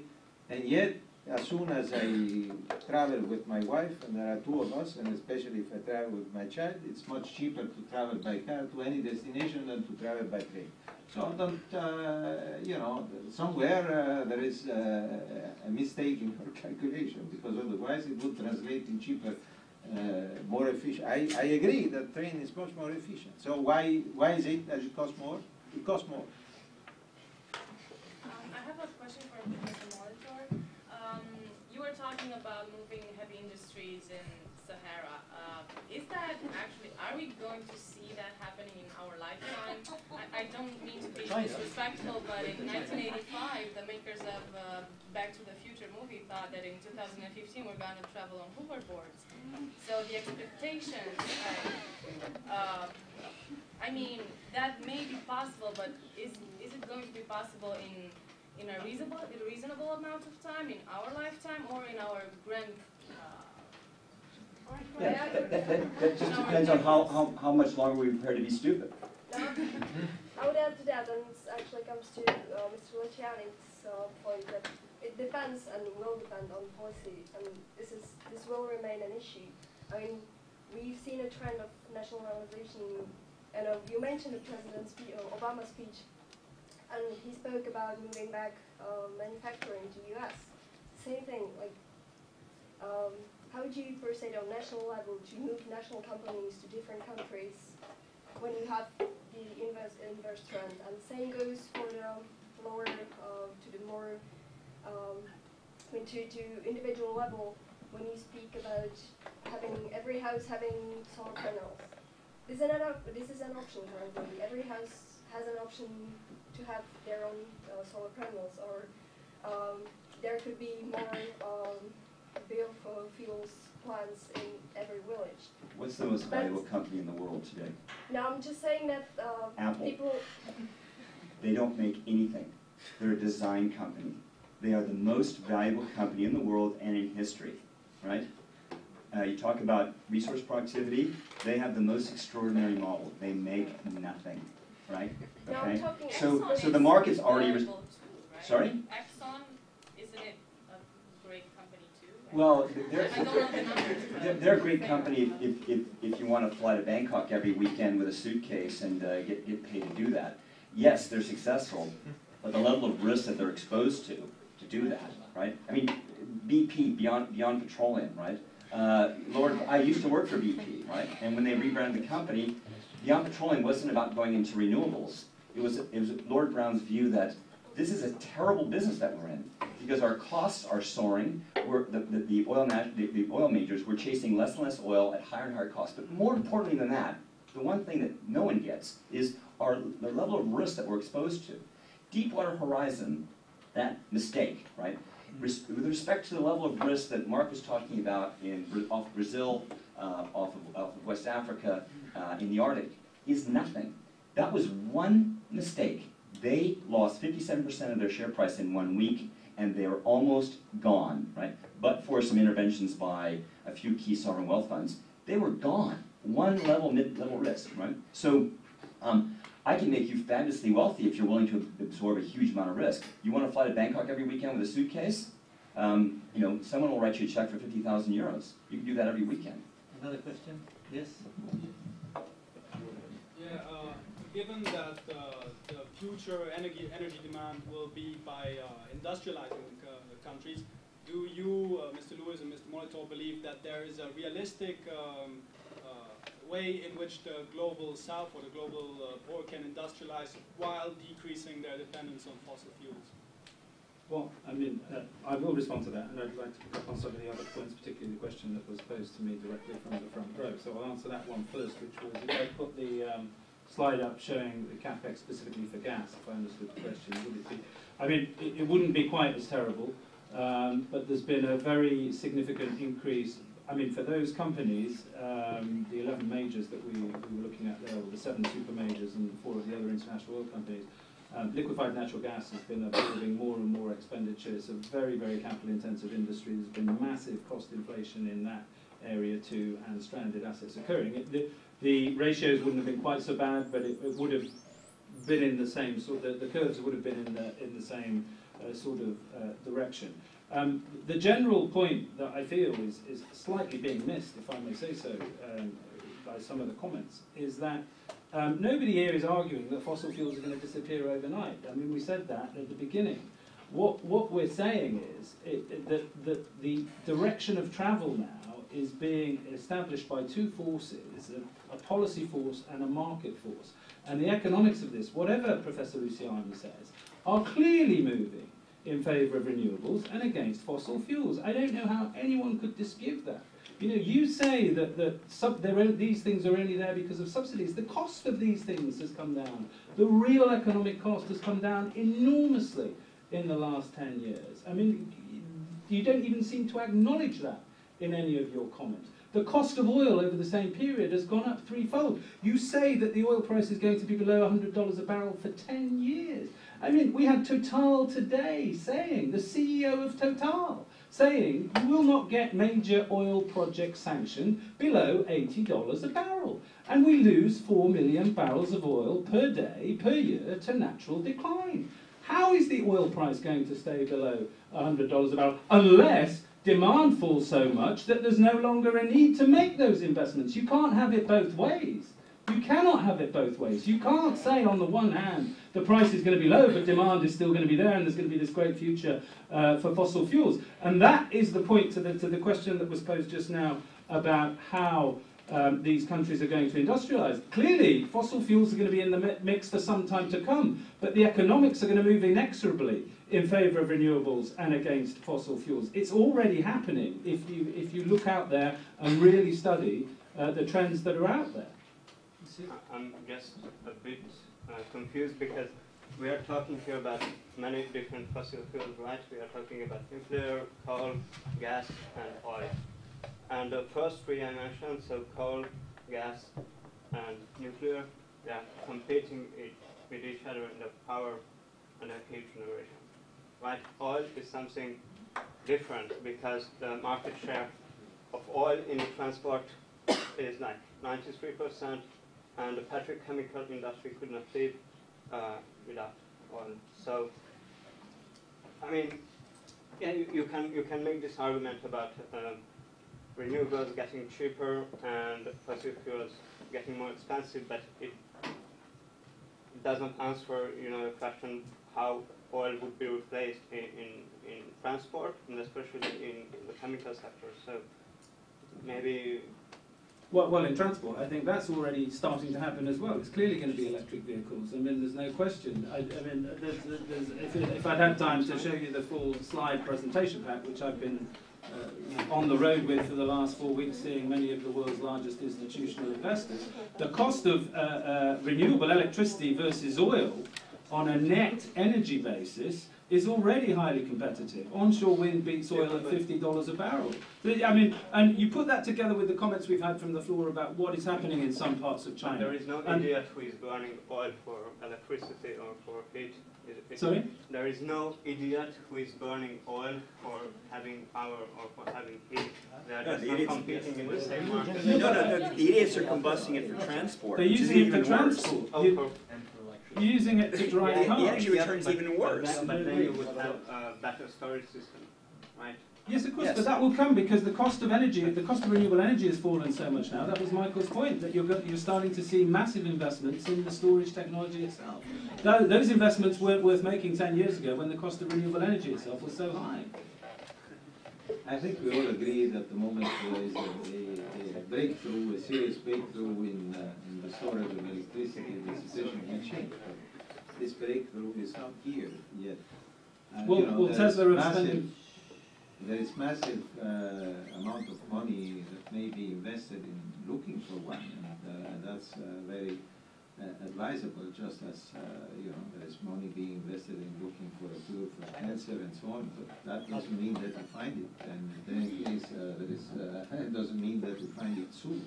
S3: and yet, as soon as I travel with my wife, and there are two of us, and especially if I travel with my child, it's much cheaper to travel by car to any destination than to travel by train. So don't, you know, somewhere there is a mistake in your calculation, because otherwise it would translate in cheaper, more efficient. I agree that train is much more efficient. So why is it that it costs more? It costs more.
S8: I have a question for Mr. Molitor. You were talking about moving heavy industries in Sahara. Is that actually, are we going to see that happening in our lifetime? I don't mean to be disrespectful, but in 1985, the makers of Back to the Future movie thought that in 2015 we're going to travel on hoverboards. So the expectations, I mean, that may be possible, but is it going to be possible in a reasonable amount of time, in our lifetime, or in our
S5: Yeah, that just depends on how much longer we're prepared to be stupid.
S15: I would add to that, and it actually comes to Mr. Luciani's point that it depends and will depend on policy, and this will remain an issue. I mean, we've seen a trend of nationalization, and you mentioned the President's Obama's speech, and he spoke about moving back manufacturing to the US. Same thing, like, how would you proceed on national level to move national companies to different countries when you have the inverse trend? And same goes for the lower, to the more, to individual level when you speak about having every house having solar panels. This is an option currently. Every house has an option to have their own solar panels, or there could be more biofuels plants in every village.
S5: What's the most valuable company in the world today?
S15: Now I'm just saying that
S5: Apple.
S15: people...
S5: They don't make anything. They're a design company. They are the most valuable company in the world and in history, right? You talk about resource productivity, they have the most extraordinary model. They make nothing, right? Okay. So the market's already...
S8: Too, right?
S5: Sorry?
S8: Exxon, isn't it a great company too? Right?
S5: Well,
S8: I don't know the numbers.
S5: they're a great company if you want to fly to Bangkok every weekend with a suitcase and get paid to do that. Yes, they're successful, but the level of risk that they're exposed to do that, right? I mean, BP, Beyond Petroleum, right? I used to work for BP, right? And when they rebranded the company, Beyond Petroleum wasn't about going into renewables. It was Lord Brown's view that this is a terrible business that we're in because our costs are soaring. The oil majors were chasing less and less oil at higher and higher costs. But more importantly than that, the one thing that no one gets is the level of risk that we're exposed to. Deepwater Horizon, that mistake, right? With respect to the level of risk that Mark was talking about off Brazil, off of West Africa, in the Arctic, is nothing. That was one mistake. They lost 57% of their share price in 1 week, and they were almost gone, right? But for some interventions by a few key sovereign wealth funds, they were gone. One level, mid-level risk, right? So I can make you fabulously wealthy if you're willing to absorb a huge amount of risk. You want to fly to Bangkok every weekend with a suitcase? You know, someone will write you a check for 50,000 euros. You can do that every weekend.
S2: Another question? Yes?
S16: Yeah, given that the future energy demand will be by industrializing countries, do you, Mr. Lewis and Mr. Molitor, believe that there is a realistic way in which the global south or the global poor can industrialize while decreasing their dependence on fossil fuels?
S6: Well, I mean, I will respond to that, and I'd like to pick up on some of the other points, particularly the question that was posed to me directly from the front row. So I'll answer that one first, which was, if I put the slide up showing the CapEx specifically for gas, if I understood the question, would it be? I mean, it wouldn't be quite as terrible, but there's been a very significant increase. I mean, for those companies, the 11 majors that we were looking at there, or the 7 super majors and 4 of the other international oil companies, liquefied natural gas has been absorbing more and more expenditure. It's a very, very capital-intensive industry. There's been massive cost inflation in that area 2 and stranded assets occurring. The ratios wouldn't have been quite so bad, but it would have been in the same sort. The curves would have been in the same sort of direction. The general point that I feel is slightly being missed, if I may say so, by some of the comments, is that nobody here is arguing that fossil fuels are going to disappear overnight. I mean, we said that at the beginning. What we're saying is that the direction of travel now is being established by two forces, a policy force and a market force. And the economics of this, whatever Professor Luciani says, are clearly moving in favour of renewables and against fossil fuels. I don't know how anyone could dispute that. You know, you say that these things are only there because of subsidies. The cost of these things has come down. The real economic cost has come down enormously in the last 10 years. I mean, you don't even seem to acknowledge that in any of your comments. The cost of oil over the same period has gone up threefold. You say that the oil price is going to be below $100 a barrel for 10 years. I mean, we had Total today saying, the CEO of Total, saying you will not get major oil projects sanctioned below $80 a barrel. And we lose 4 million barrels of oil per day, per year, to natural decline. How is the oil price going to stay below $100 a barrel unless demand falls so much that there's no longer a need to make those investments? You can't have it both ways. You cannot have it both ways. You can't say on the one hand the price is going to be low but demand is still going to be there and there's going to be this great future for fossil fuels. And that is the point to the question that was posed just now about how these countries are going to industrialise. Clearly, fossil fuels are going to be in the mix for some time to come, but the economics are going to move inexorably in favour of renewables and against fossil fuels. It's already happening if you look out there and really study the trends that are out there.
S17: I'm just a bit confused because we are talking here about many different fossil fuels, right? We are talking about nuclear, coal, gas, and oil. And the first three I mentioned, so coal, gas, and nuclear, they are competing with each other in the power and the heat generation. Right? Oil is something different because the market share of oil in the transport is like 93%, and the petrochemical industry could not live without oil. So, I mean, yeah, you can make this argument about renewables getting cheaper and fossil fuels getting more expensive, but it doesn't answer, the question how oil would be replaced in transport, and especially in the chemical sector. So maybe.
S6: Well, in transport, I think that's already starting to happen as well. It's clearly going to be electric vehicles. I mean, there's no question. If I'd had time to show you the full slide presentation pack, which I've been on the road with for the last 4 weeks, seeing many of the world's largest institutional investors, the cost of renewable electricity versus oil on a net energy basis is already highly competitive. Onshore wind beats oil at $50 a barrel. I mean, and you put that together with the comments we've had from the floor about what is happening in some parts of China.
S17: There is no idiot who is burning oil for electricity or for heat.
S6: Sorry?
S17: There is no idiot who is burning oil for having power or for having heat. They are just not competing in the same market.
S5: No, the idiots are combusting it for transport.
S6: They're using it for transport. You're using it to drive cars.
S5: The energy return's even worse.
S17: But then you would have a better storage system, right?
S6: Yes, of course, but that will come because the cost of energy, the cost of renewable energy has fallen so much now. That was Michael's point, that you're starting to see massive investments in the storage technology itself. Those investments weren't worth making 10 years ago when the cost of renewable energy itself was so high.
S3: I think we all agree that at the moment there is a breakthrough, a serious breakthrough in the storage of electricity. The situation can change. But this breakthrough is not here yet.
S6: Well, Tesla are spending.
S3: There is massive amount of money that may be invested in looking for one, and that's very advisable. Just as there is money being invested in looking for a cure for cancer and so on, but that doesn't mean that you find it. And in any case, it doesn't mean that you find it soon.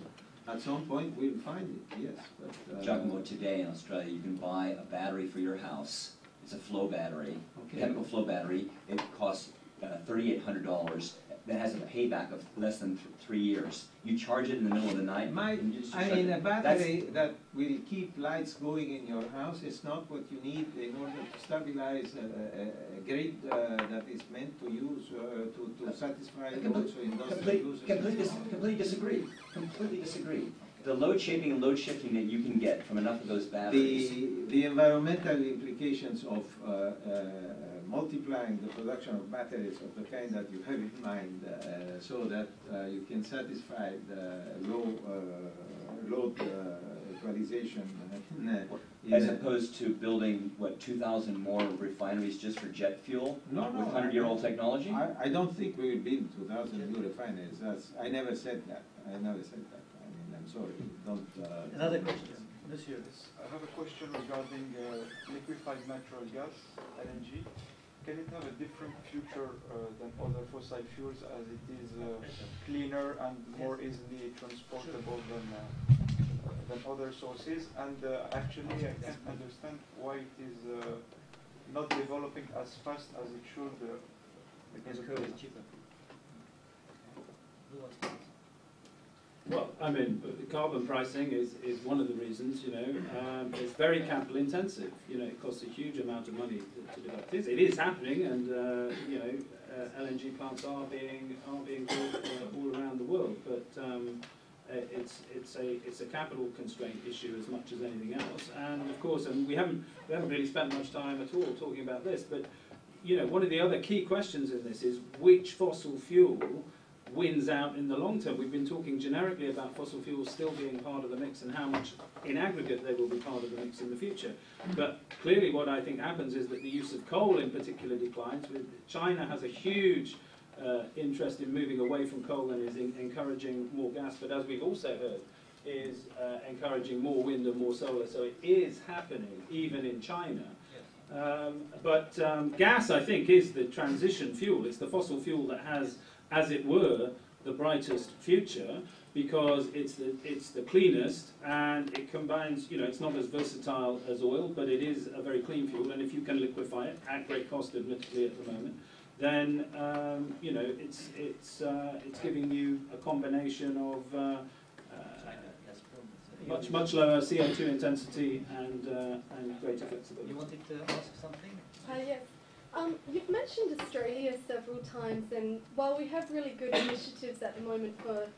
S3: At some point, we'll find it. Yes, but
S18: Giacomo, today in Australia, you can buy a battery for your house. It's a flow battery, chemical flow battery. It costs $3,800. that has a payback of less than 3 years. You charge it in the middle of the night. and you just
S3: I
S18: shut
S3: mean,
S18: it.
S3: a battery that will keep lights going in your house is not what you need in order to stabilize a grid that is meant to use to satisfy also industrial users.
S18: Completely disagree. Completely disagree. The load shaping and load shifting that you can get from enough of those batteries.
S3: The environmental implications of multiplying the production of batteries of the kind that you have in mind, so that you can satisfy the low load equalization.
S18: As opposed to building, what, 2,000 more refineries just for jet fuel with 100-year-old technology?
S3: I don't think we will build 2,000 new refineries. I never said that. I never said that. I mean, I'm sorry. Don't.
S2: Another question. Monsieur.
S19: I have a question regarding liquefied natural gas, LNG. Can it have a different future than other fossil fuels, as it is cleaner and more easily transportable than other sources? And actually, I can't understand why it is not developing as fast as it should. Because it's cheaper.
S6: Well, I mean, carbon pricing is one of the reasons, you know. It's very capital intensive, you know, it costs a huge amount of money to develop this. It is happening, and, you know, LNG plants are being built all around the world, but it's a capital constraint issue as much as anything else. And of course, and we haven't really spent much time at all talking about this, but, you know, one of the other key questions in this is which fossil fuel wins out in the long term. We've been talking generically about fossil fuels still being part of the mix and how much in aggregate they will be part of the mix in the future. But clearly what I think happens is that the use of coal in particular declines. China has a huge interest in moving away from coal and is encouraging more gas, but as we've also heard, is encouraging more wind and more solar. So it is happening even in China. But gas, I think, is the transition fuel. It's the fossil fuel that has, as it were, the brightest future, because it's the cleanest, and it combines, you know, it's not as versatile as oil, but it is a very clean fuel, and if you can liquefy it, at great cost admittedly at the moment, then, you know, it's giving you a combination of much lower CO2 intensity and greater flexibility.
S2: You wanted to ask something?
S15: Yes. You've mentioned Australia several times, and while we have really good initiatives at the moment for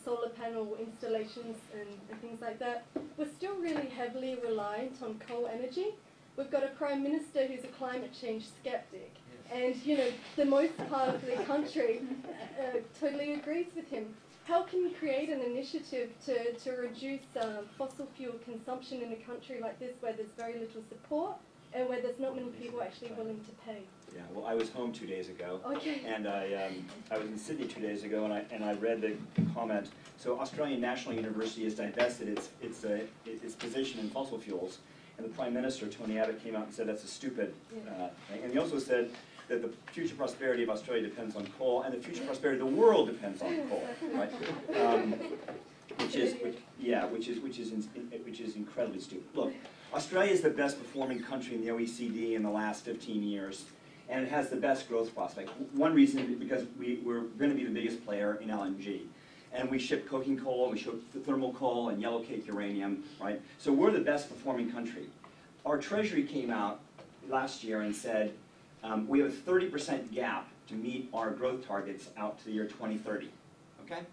S15: solar panel installations and things like that, we're still really heavily reliant on coal energy. We've got a Prime Minister who's a climate change skeptic, and, you know, the most part of the country totally agrees with him. How can you create an initiative to reduce fossil fuel consumption in a country like this, where there's very little support and where there's not many people actually willing to pay?
S5: Yeah, well, I was home 2 days ago,
S15: Okay.
S5: and I was in Sydney 2 days ago, and I read the comment. So Australian National University has divested its position in fossil fuels, and the Prime Minister, Tony Abbott, came out and said that's a stupid thing. And he also said that the future prosperity of Australia depends on coal, and the future prosperity of the world depends on coal, right? Which is incredibly stupid. Look, Australia is the best performing country in the OECD in the last 15 years, and it has the best growth prospect. One reason is because we're going to be the biggest player in LNG. And we ship coking coal, we ship thermal coal, and yellow cake uranium, right? So we're the best performing country. Our Treasury came out last year and said, we have a 30% gap to meet our growth targets out to the year 2030, okay?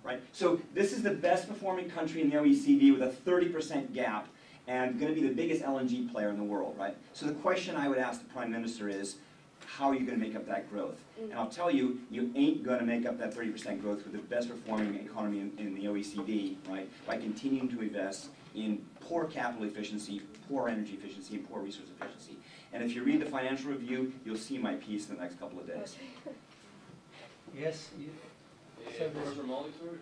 S5: Right? So this is the best performing country in the OECD with a 30% gap, and going to be the biggest LNG player in the world, right? So the question I would ask the Prime Minister is, how are you going to make up that growth? And I'll tell you, you ain't going to make up that 30% growth with the best performing economy in the OECD, right? By continuing to invest in poor capital efficiency, poor energy efficiency, and poor resource efficiency. And if you read the Financial Review, you'll see my piece in the next couple of days.
S2: Yes.
S10: Professor Molitor,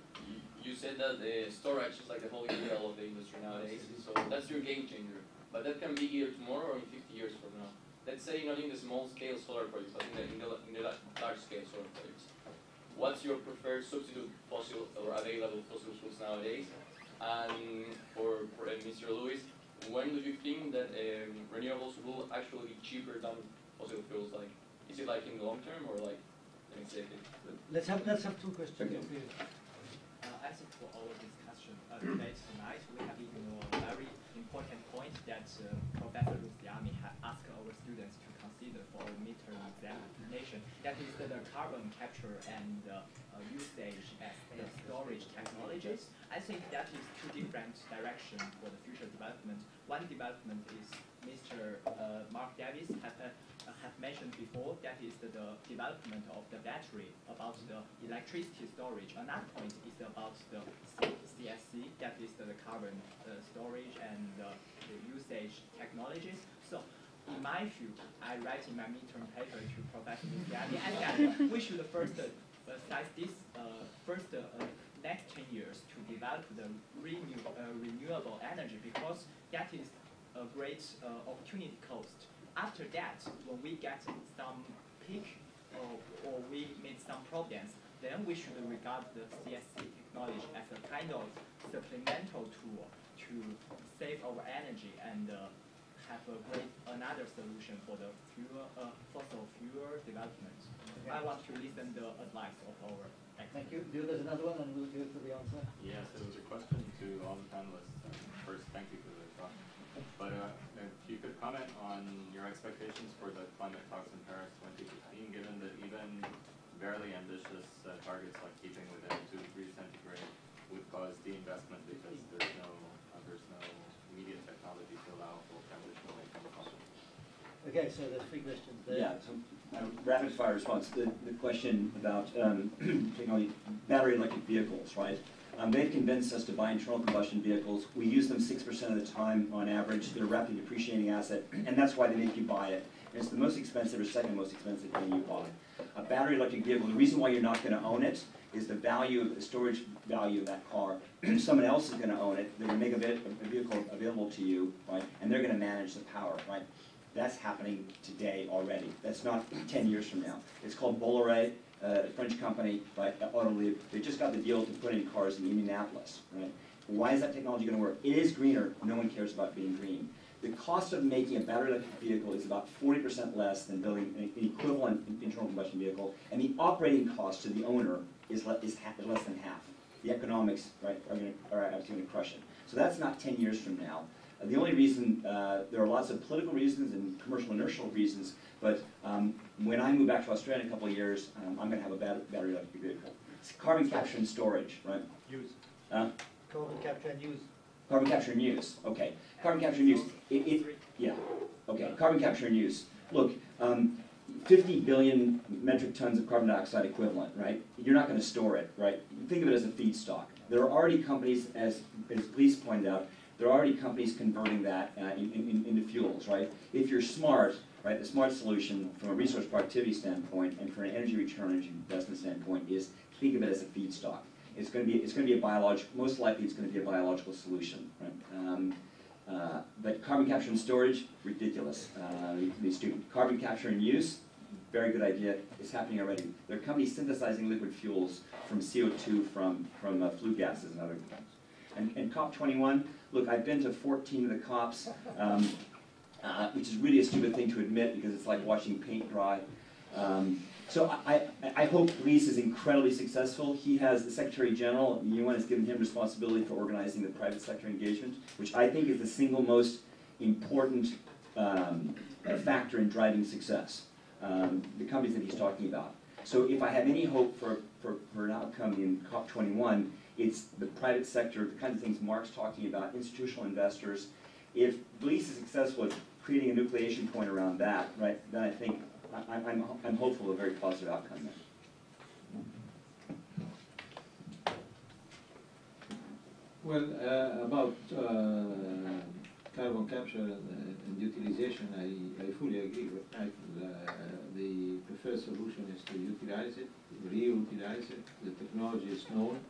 S10: you said that storage is like the holy grail of the industry nowadays. So that's your game changer. But that can be either tomorrow or in 50 years from now. Let's say not in the small-scale solar projects, but in the large-scale solar projects. What's your preferred substitute fossil or available fossil fuels nowadays? And for Mr. Lewis, when do you think that renewables will actually be cheaper than fossil fuels? Like, is it like in the long term or like
S2: Let's have two questions.
S18: Okay.
S11: As for our discussion debate tonight, we have ignored a very important point that Professor Luciani had asked our students to consider for our midterm examination. That is the carbon capture and usage as the storage technologies. I think that is two different directions for the future development. One development is Mr. Mark Davis have mentioned before, that is the development of the battery, about the electricity storage. Another point is about the CSC, that is the carbon storage and the usage technologies. So in my view, I write in my midterm paper to Professor Luciani, and that we should first size this next 10 years to develop the renewable energy, because that is a great opportunity cost. After that, when we get some peak or we meet some problems, then we should regard the CSC technology as a kind of supplemental tool to save our energy and have another solution for the fossil fuel development. I want to listen to the advice of our experts.
S2: Thank you. There's another one, and we'll give it to the answer.
S20: Yes, it was a question to all the panelists. First, thank you for the talk. But if you could comment on your expectations for the climate talks in Paris 2015, given that even barely ambitious targets like keeping within 2 degrees centigrade would cause de-investment because there's no immediate technology to allow full transition away from fossil.
S2: Okay, so there's 3 questions there.
S18: Yeah, so rapid fire response. The question about technology, battery electric vehicles, right? They've convinced us to buy internal combustion vehicles. We use them 6% of the time on average. They're a rapidly depreciating asset, and that's why they make you buy it. And it's the most expensive or second most expensive thing you buy. A battery electric vehicle, the reason why you're not going to own it is the value of the storage value of that car. Someone else is going to own it. They're going to make a vehicle available to you, right? And they're going to manage the power, right? That's happening today already. That's not 10 years from now. It's called Bolloré. A French company, right, Autoliv, they just got the deal to put in cars in Indianapolis, right? Why is that technology going to work? It is greener. No one cares about being green. The cost of making a battery electric vehicle is about 40% less than building an equivalent internal combustion vehicle, and the operating cost to the owner is less than half. The economics, right, are absolutely going to crush it. So that's not 10 years from now. The only reason, there are lots of political reasons and commercial inertial reasons, but when I move back to Australia in a couple of years, I'm going to have a battery electric vehicle. It's carbon capture and storage, right?
S2: Use. Carbon capture and use.
S18: Carbon capture and use, okay. Carbon capture and use, yeah, okay, carbon capture and use. Look, 50 billion metric tons of carbon dioxide equivalent, right? You're not going to store it, right? Think of it as a feedstock. There are already companies, as Brice pointed out, there are already companies converting that into fuels, right? If you're smart, right, the smart solution from a resource productivity standpoint and from an energy return, energy investment standpoint is think of it as a feedstock. It's going to be a biological, most likely it's going to be a biological solution, right? But carbon capture and storage, ridiculous. Carbon capture and use, very good idea. It's happening already. There are companies synthesizing liquid fuels from CO2 from flue gases and other things. And COP21, look, I've been to 14 of the COPs, which is really a stupid thing to admit because it's like watching paint dry. So I hope Brice is incredibly successful. He has the Secretary General, the UN has given him responsibility for organizing the private sector engagement, which I think is the single most important factor in driving success, the companies that he's talking about. So if I have any hope for an outcome in COP21, it's the private sector, the kinds of things Mark's talking about, institutional investors. If Brice is successful at creating a nucleation point around that, right, then I think I'm hopeful of a very positive outcome there.
S3: Well, about carbon capture and utilization, I fully agree with that. The preferred solution is to utilize it, reutilize it. The technology is known.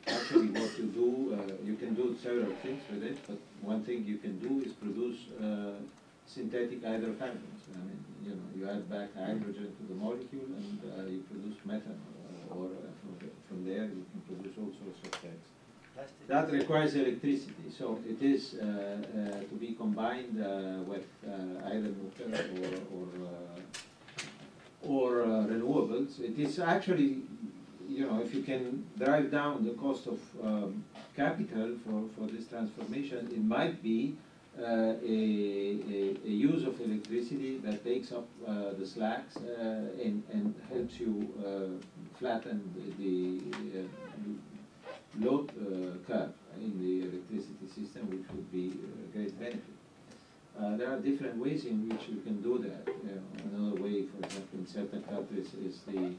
S3: Actually, what you do, you can do several things with it, but one thing you can do is produce synthetic hydrocarbons. I mean, you add back hydrogen to the molecule and you produce methanol, or from there you can produce all sorts of things. That requires electricity, so it is to be combined with either nuclear or renewables. It is actually, you know, if you can drive down the cost of capital for this transformation, it might be a use of electricity that takes up the slacks and helps you flatten the load curve in the electricity system, which would be a great benefit. There are different ways in which you can do that. Another way, for example, in certain countries is the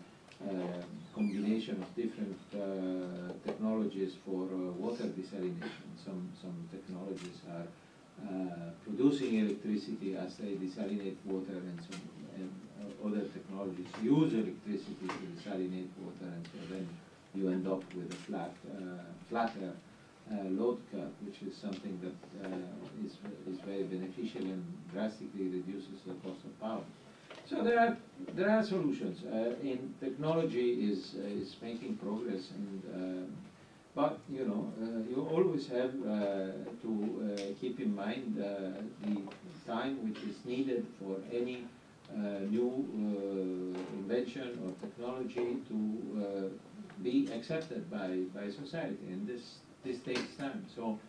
S3: combination of different technologies for water desalination. Some technologies are producing electricity as they desalinate water, and other technologies use electricity to desalinate water, and so then you end up with a flatter load curve, which is something that is very beneficial and drastically reduces the cost of power. So there are solutions. In technology is making progress, and but you know you always have to keep in mind the time which is needed for any new invention or technology to be accepted by society, and this takes time. So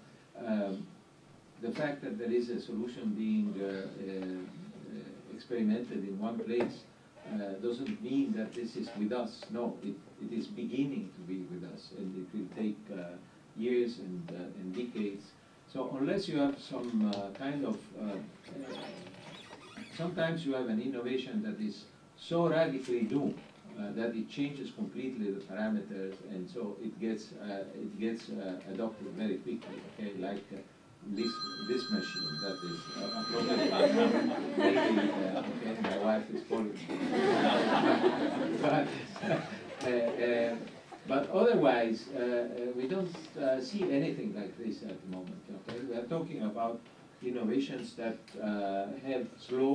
S3: the fact that there is a solution being experimented in one place doesn't mean that this is with us. No, it is beginning to be with us, and it will take years and decades. So unless you have some kind of, sometimes you have an innovation that is so radically new that it changes completely the parameters, and so it gets adopted very quickly. Okay, like this machine that is maybe okay, my wife is calling me. But otherwise, we don't see anything like this at the moment. Okay, we are talking about innovations that have slow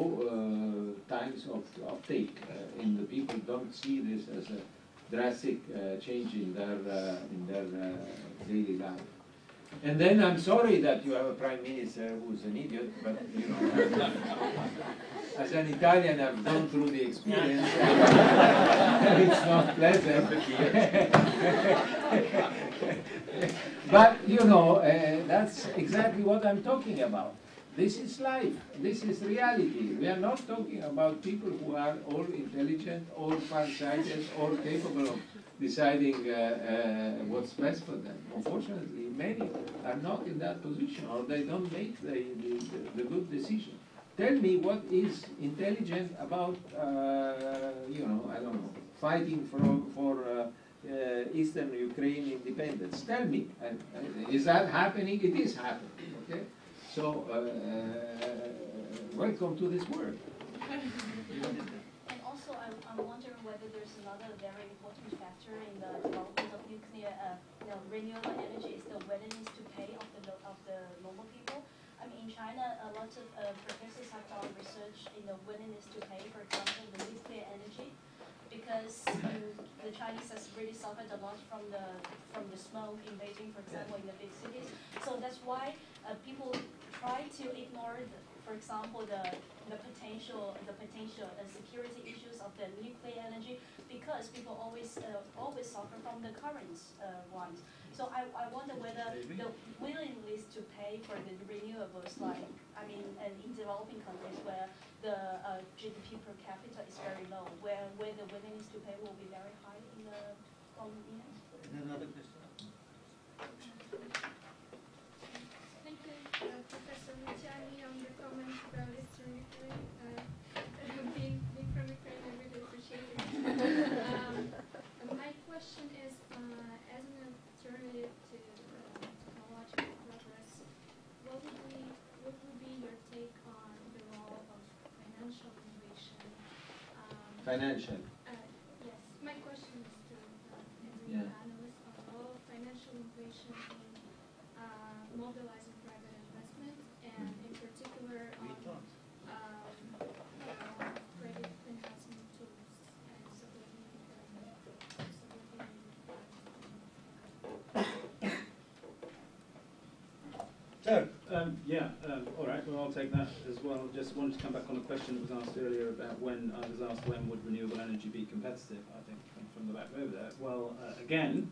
S3: times of uptake, and the people don't see this as a drastic change in their daily life. And then I'm sorry that you have a prime minister who's an idiot, but you know, as an Italian, I've gone through the experience, and it's not pleasant. But you know, that's exactly what I'm talking about. This is life. This is reality. We are not talking about people who are all intelligent, all far-sighted, all capable of deciding what's best for them. Unfortunately, many are not in that position, or they don't make the good decision. Tell me what is intelligent about, you know, I don't know, fighting for Eastern Ukraine independence. Tell me, is that happening? It is happening, okay? So, welcome to this world.
S12: And also, I'm wondering whether there's another very important factor in the development of nuclear, renewable energy is the willingness to pay of the local people. I mean, in China, a lot of professors have done research in the willingness to pay, for example, the nuclear energy, because the Chinese has really suffered a lot from the smoke in Beijing, for example, in the big cities. So that's why people try to ignore, for example, the potential security issues of the nuclear energy, because people always suffer from the current ones. So I wonder whether the willingness to pay for the renewables, like in developing countries where the GDP per capita is very low, where the willingness to pay will be very high in the following years.
S2: Another question.
S21: Thank you, Professor Luciani, on your comments about Eastern Ukraine. Being from Ukraine, I really appreciate it. My question is, as an alternative to technological progress, what would be your take on the role of financial innovation?
S3: Financial.
S21: Yes. My question is to every analyst on the role of financial innovation in mobilizing private investment, and in particular on credit enhancement tools and
S2: Sir.
S6: All right, well, I'll take that as well. Just wanted to come back on a question that was asked earlier about when I was asked when would renewable energy be competitive, I think, from the back over there. Well, again,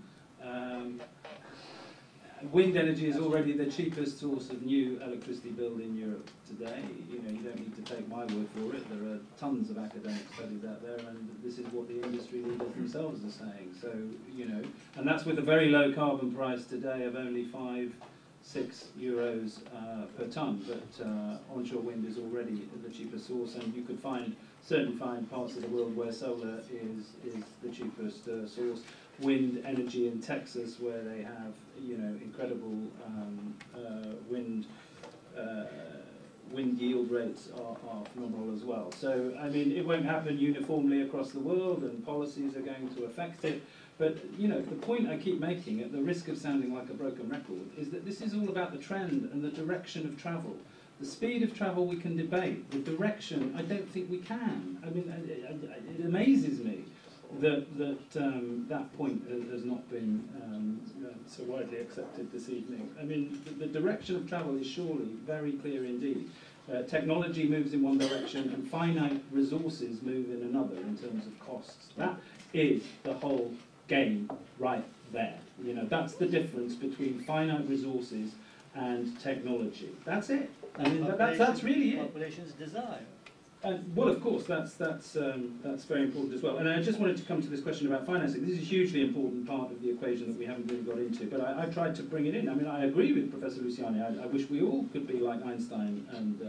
S6: wind energy is already the cheapest source of new electricity built in Europe today. You know, you don't need to take my word for it. There are tons of academic studies out there, and this is what the industry leaders themselves are saying. So, you know, and that's with a very low carbon price today of only 5–6 euros per tonne. But onshore wind is already the cheapest source, and you could certainly find parts of the world where solar is the cheapest source. Wind energy in Texas, where they have, you know, incredible wind yield rates are phenomenal as well. So, I mean, it won't happen uniformly across the world, and policies are going to affect it. But, you know, the point I keep making, at the risk of sounding like a broken record, is that this is all about the trend and the direction of travel. The speed of travel we can debate. The direction, I don't think we can. I mean, it amazes me that point has not been so widely accepted this evening. I mean, the direction of travel is surely very clear indeed. Technology moves in one direction and finite resources move in another in terms of costs. That is the whole game right there. You know, that's the difference between finite resources and technology. That's it. I mean, that's really it.
S2: Population's desire.
S6: Well, of course, that's very important as well. And I just wanted to come to this question about financing. This is a hugely important part of the equation that we haven't really got into, but I tried to bring it in. I mean, I agree with Professor Luciani. I wish we all could be like Einstein, and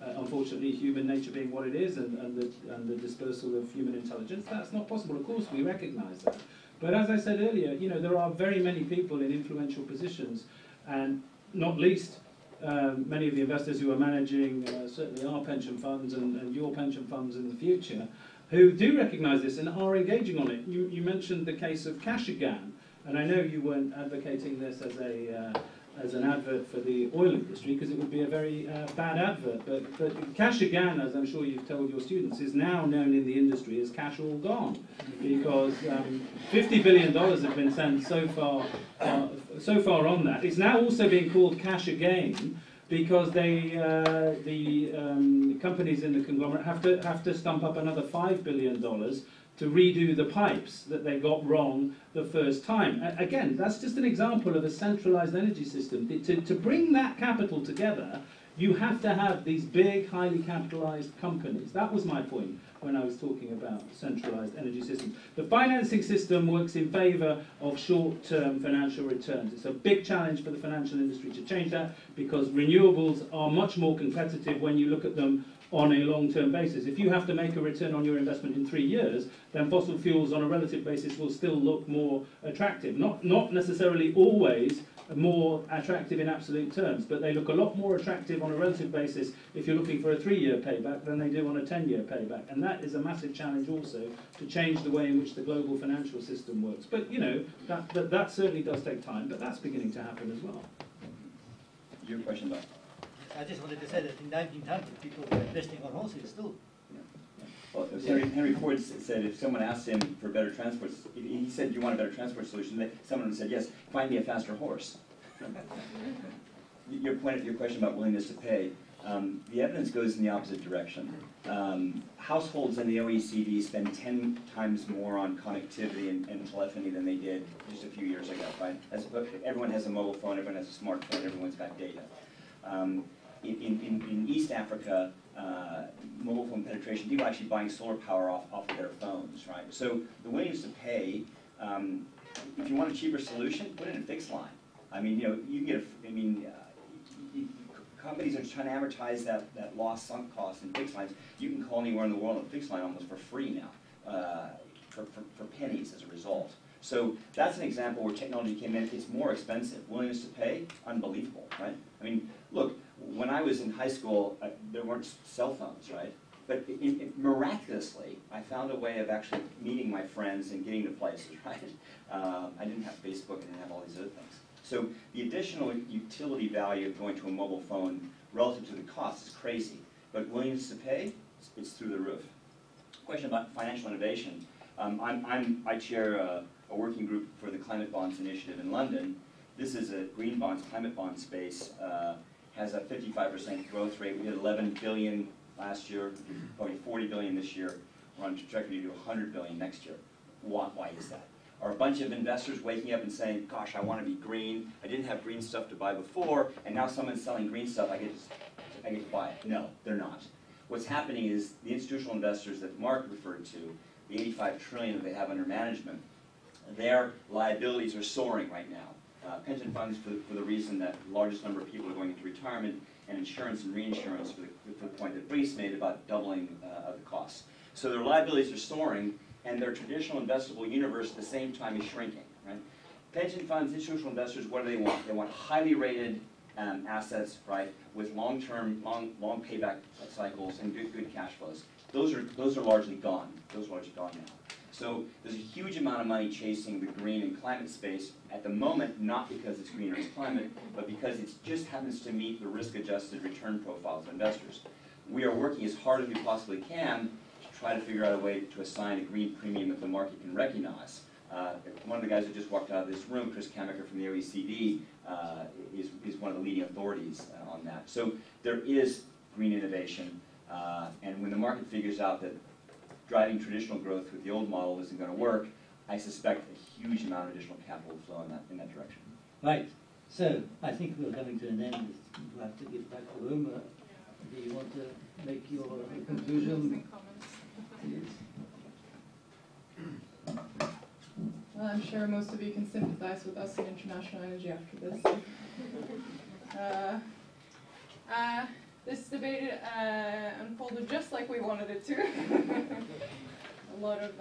S6: unfortunately, human nature being what it is, and the dispersal of human intelligence, that's not possible. Of course, we recognise that. But as I said earlier, you know, there are very many people in influential positions, and not least many of the investors who are managing certainly our pension funds and your pension funds in the future, who do recognise this and are engaging on it. You mentioned the case of Kashagan, and I know you weren't advocating this as an advert for the oil industry, because it would be a very bad advert. But Kashagan, as I'm sure you've told your students, is now known in the industry as cash all gone, because $50 billion have been spent so far on that. It's now also being called cash again, because the companies in the conglomerate have to stump up another $5 billion to redo the pipes that they got wrong the first time. Again, that's just an example of a centralized energy system. To bring that capital together, you have to have these big, highly capitalized companies. That was my point when I was talking about centralized energy systems. The financing system works in favor of short-term financial returns. It's a big challenge for the financial industry to change that, because renewables are much more competitive when you look at them on a long-term basis. If you have to make a return on your investment in 3 years, then fossil fuels on a relative basis will still look more attractive. Not necessarily always more attractive in absolute terms, but they look a lot more attractive on a relative basis if you're looking for a 3-year payback than they do on a 10-year payback. And that is a massive challenge also, to change the way in which the global financial system works. But, you know, that certainly does take time, but that's beginning to happen as well.
S18: Your question about...
S2: I just wanted to say that in 1900, people were investing on horses still.
S18: Well, Henry Ford said if someone asked him for better transport, he said, "Do you want a better transport solution?" Someone said, "Yes, find me a faster horse." Your question about willingness to pay, the evidence goes in the opposite direction. Households in the OECD spend 10 times more on connectivity and telephony than they did just a few years ago. Right? Everyone has a mobile phone, everyone has a smartphone, everyone's got data. In East Africa, mobile phone penetration, people are actually buying solar power off of their phones, right? So the willingness to pay, if you want a cheaper solution, put in a fixed line. I mean, you know, you can get companies are trying to amortize that lost sunk cost in fixed lines. You can call anywhere in the world on a fixed line almost for free now, for pennies as a result. So that's an example where technology came in. It's more expensive. Willingness to pay, unbelievable, right? I mean, look, when I was in high school, there weren't cell phones, right? But miraculously, I found a way of actually meeting my friends and getting to places, right? I didn't have Facebook, I didn't have all these other things. So the additional utility value of going to a mobile phone relative to the cost is crazy. But willingness to pay, it's through the roof. Question about financial innovation. I chair a working group for the Climate Bonds Initiative in London, This is a green bonds, climate bond space, has a 55% growth rate. We did 11 billion last year, probably 40 billion this year. We're on trajectory to do 100 billion next year. Why is that? Are a bunch of investors waking up and saying, gosh, I want to be green. I didn't have green stuff to buy before, and now someone's selling green stuff, I get to buy it. No, they're not. What's happening is the institutional investors that Mark referred to, the 85 trillion that they have under management, their liabilities are soaring right now. Pension funds for the reason that the largest number of people are going into retirement, and insurance and reinsurance for the point that Brice made about doubling of the costs. So their liabilities are soaring, and their traditional investable universe at the same time is shrinking. Right? Pension funds, institutional investors, what do they want? They want highly rated assets, right, with long-term, long payback cycles and good cash flows. Those are largely gone. Those are largely gone now. So there's a huge amount of money chasing the green and climate space at the moment, not because it's green or it's climate, but because it just happens to meet the risk-adjusted return profiles of investors. We are working as hard as we possibly can to try to figure out a way to assign a green premium that the market can recognize. One of the guys who just walked out of this room, Chris Kamaker from the OECD, is one of the leading authorities on that. So there is green innovation, and when the market figures out that driving traditional growth with the old model isn't going to work, I suspect a huge amount of additional capital will flow in that direction.
S2: Right. So I think we're coming to an end. We have to give back the room. Do you want to make your conclusion?
S1: Well, I'm sure most of you can sympathize with us in international energy after this. This debate unfolded just like we wanted it to. a lot of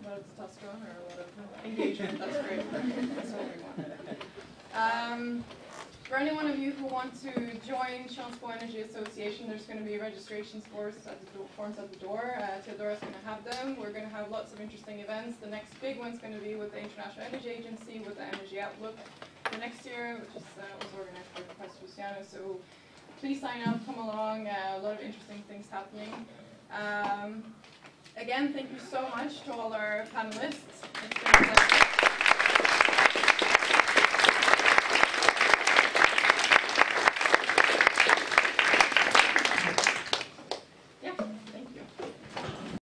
S1: testosterone, or a lot of engagement. That's great. That's what we want. For any one of you who want to join SciencesPo Energy Association, there's going to be registrations forms at the door. Theodora's going to have them. We're going to have lots of interesting events. The next big one's going to be with the International Energy Agency, with the Energy Outlook for next year, which is, was organized by Professor Luciani. So please sign up, come along. A lot of interesting things happening. Again, thank you so much to all our panelists.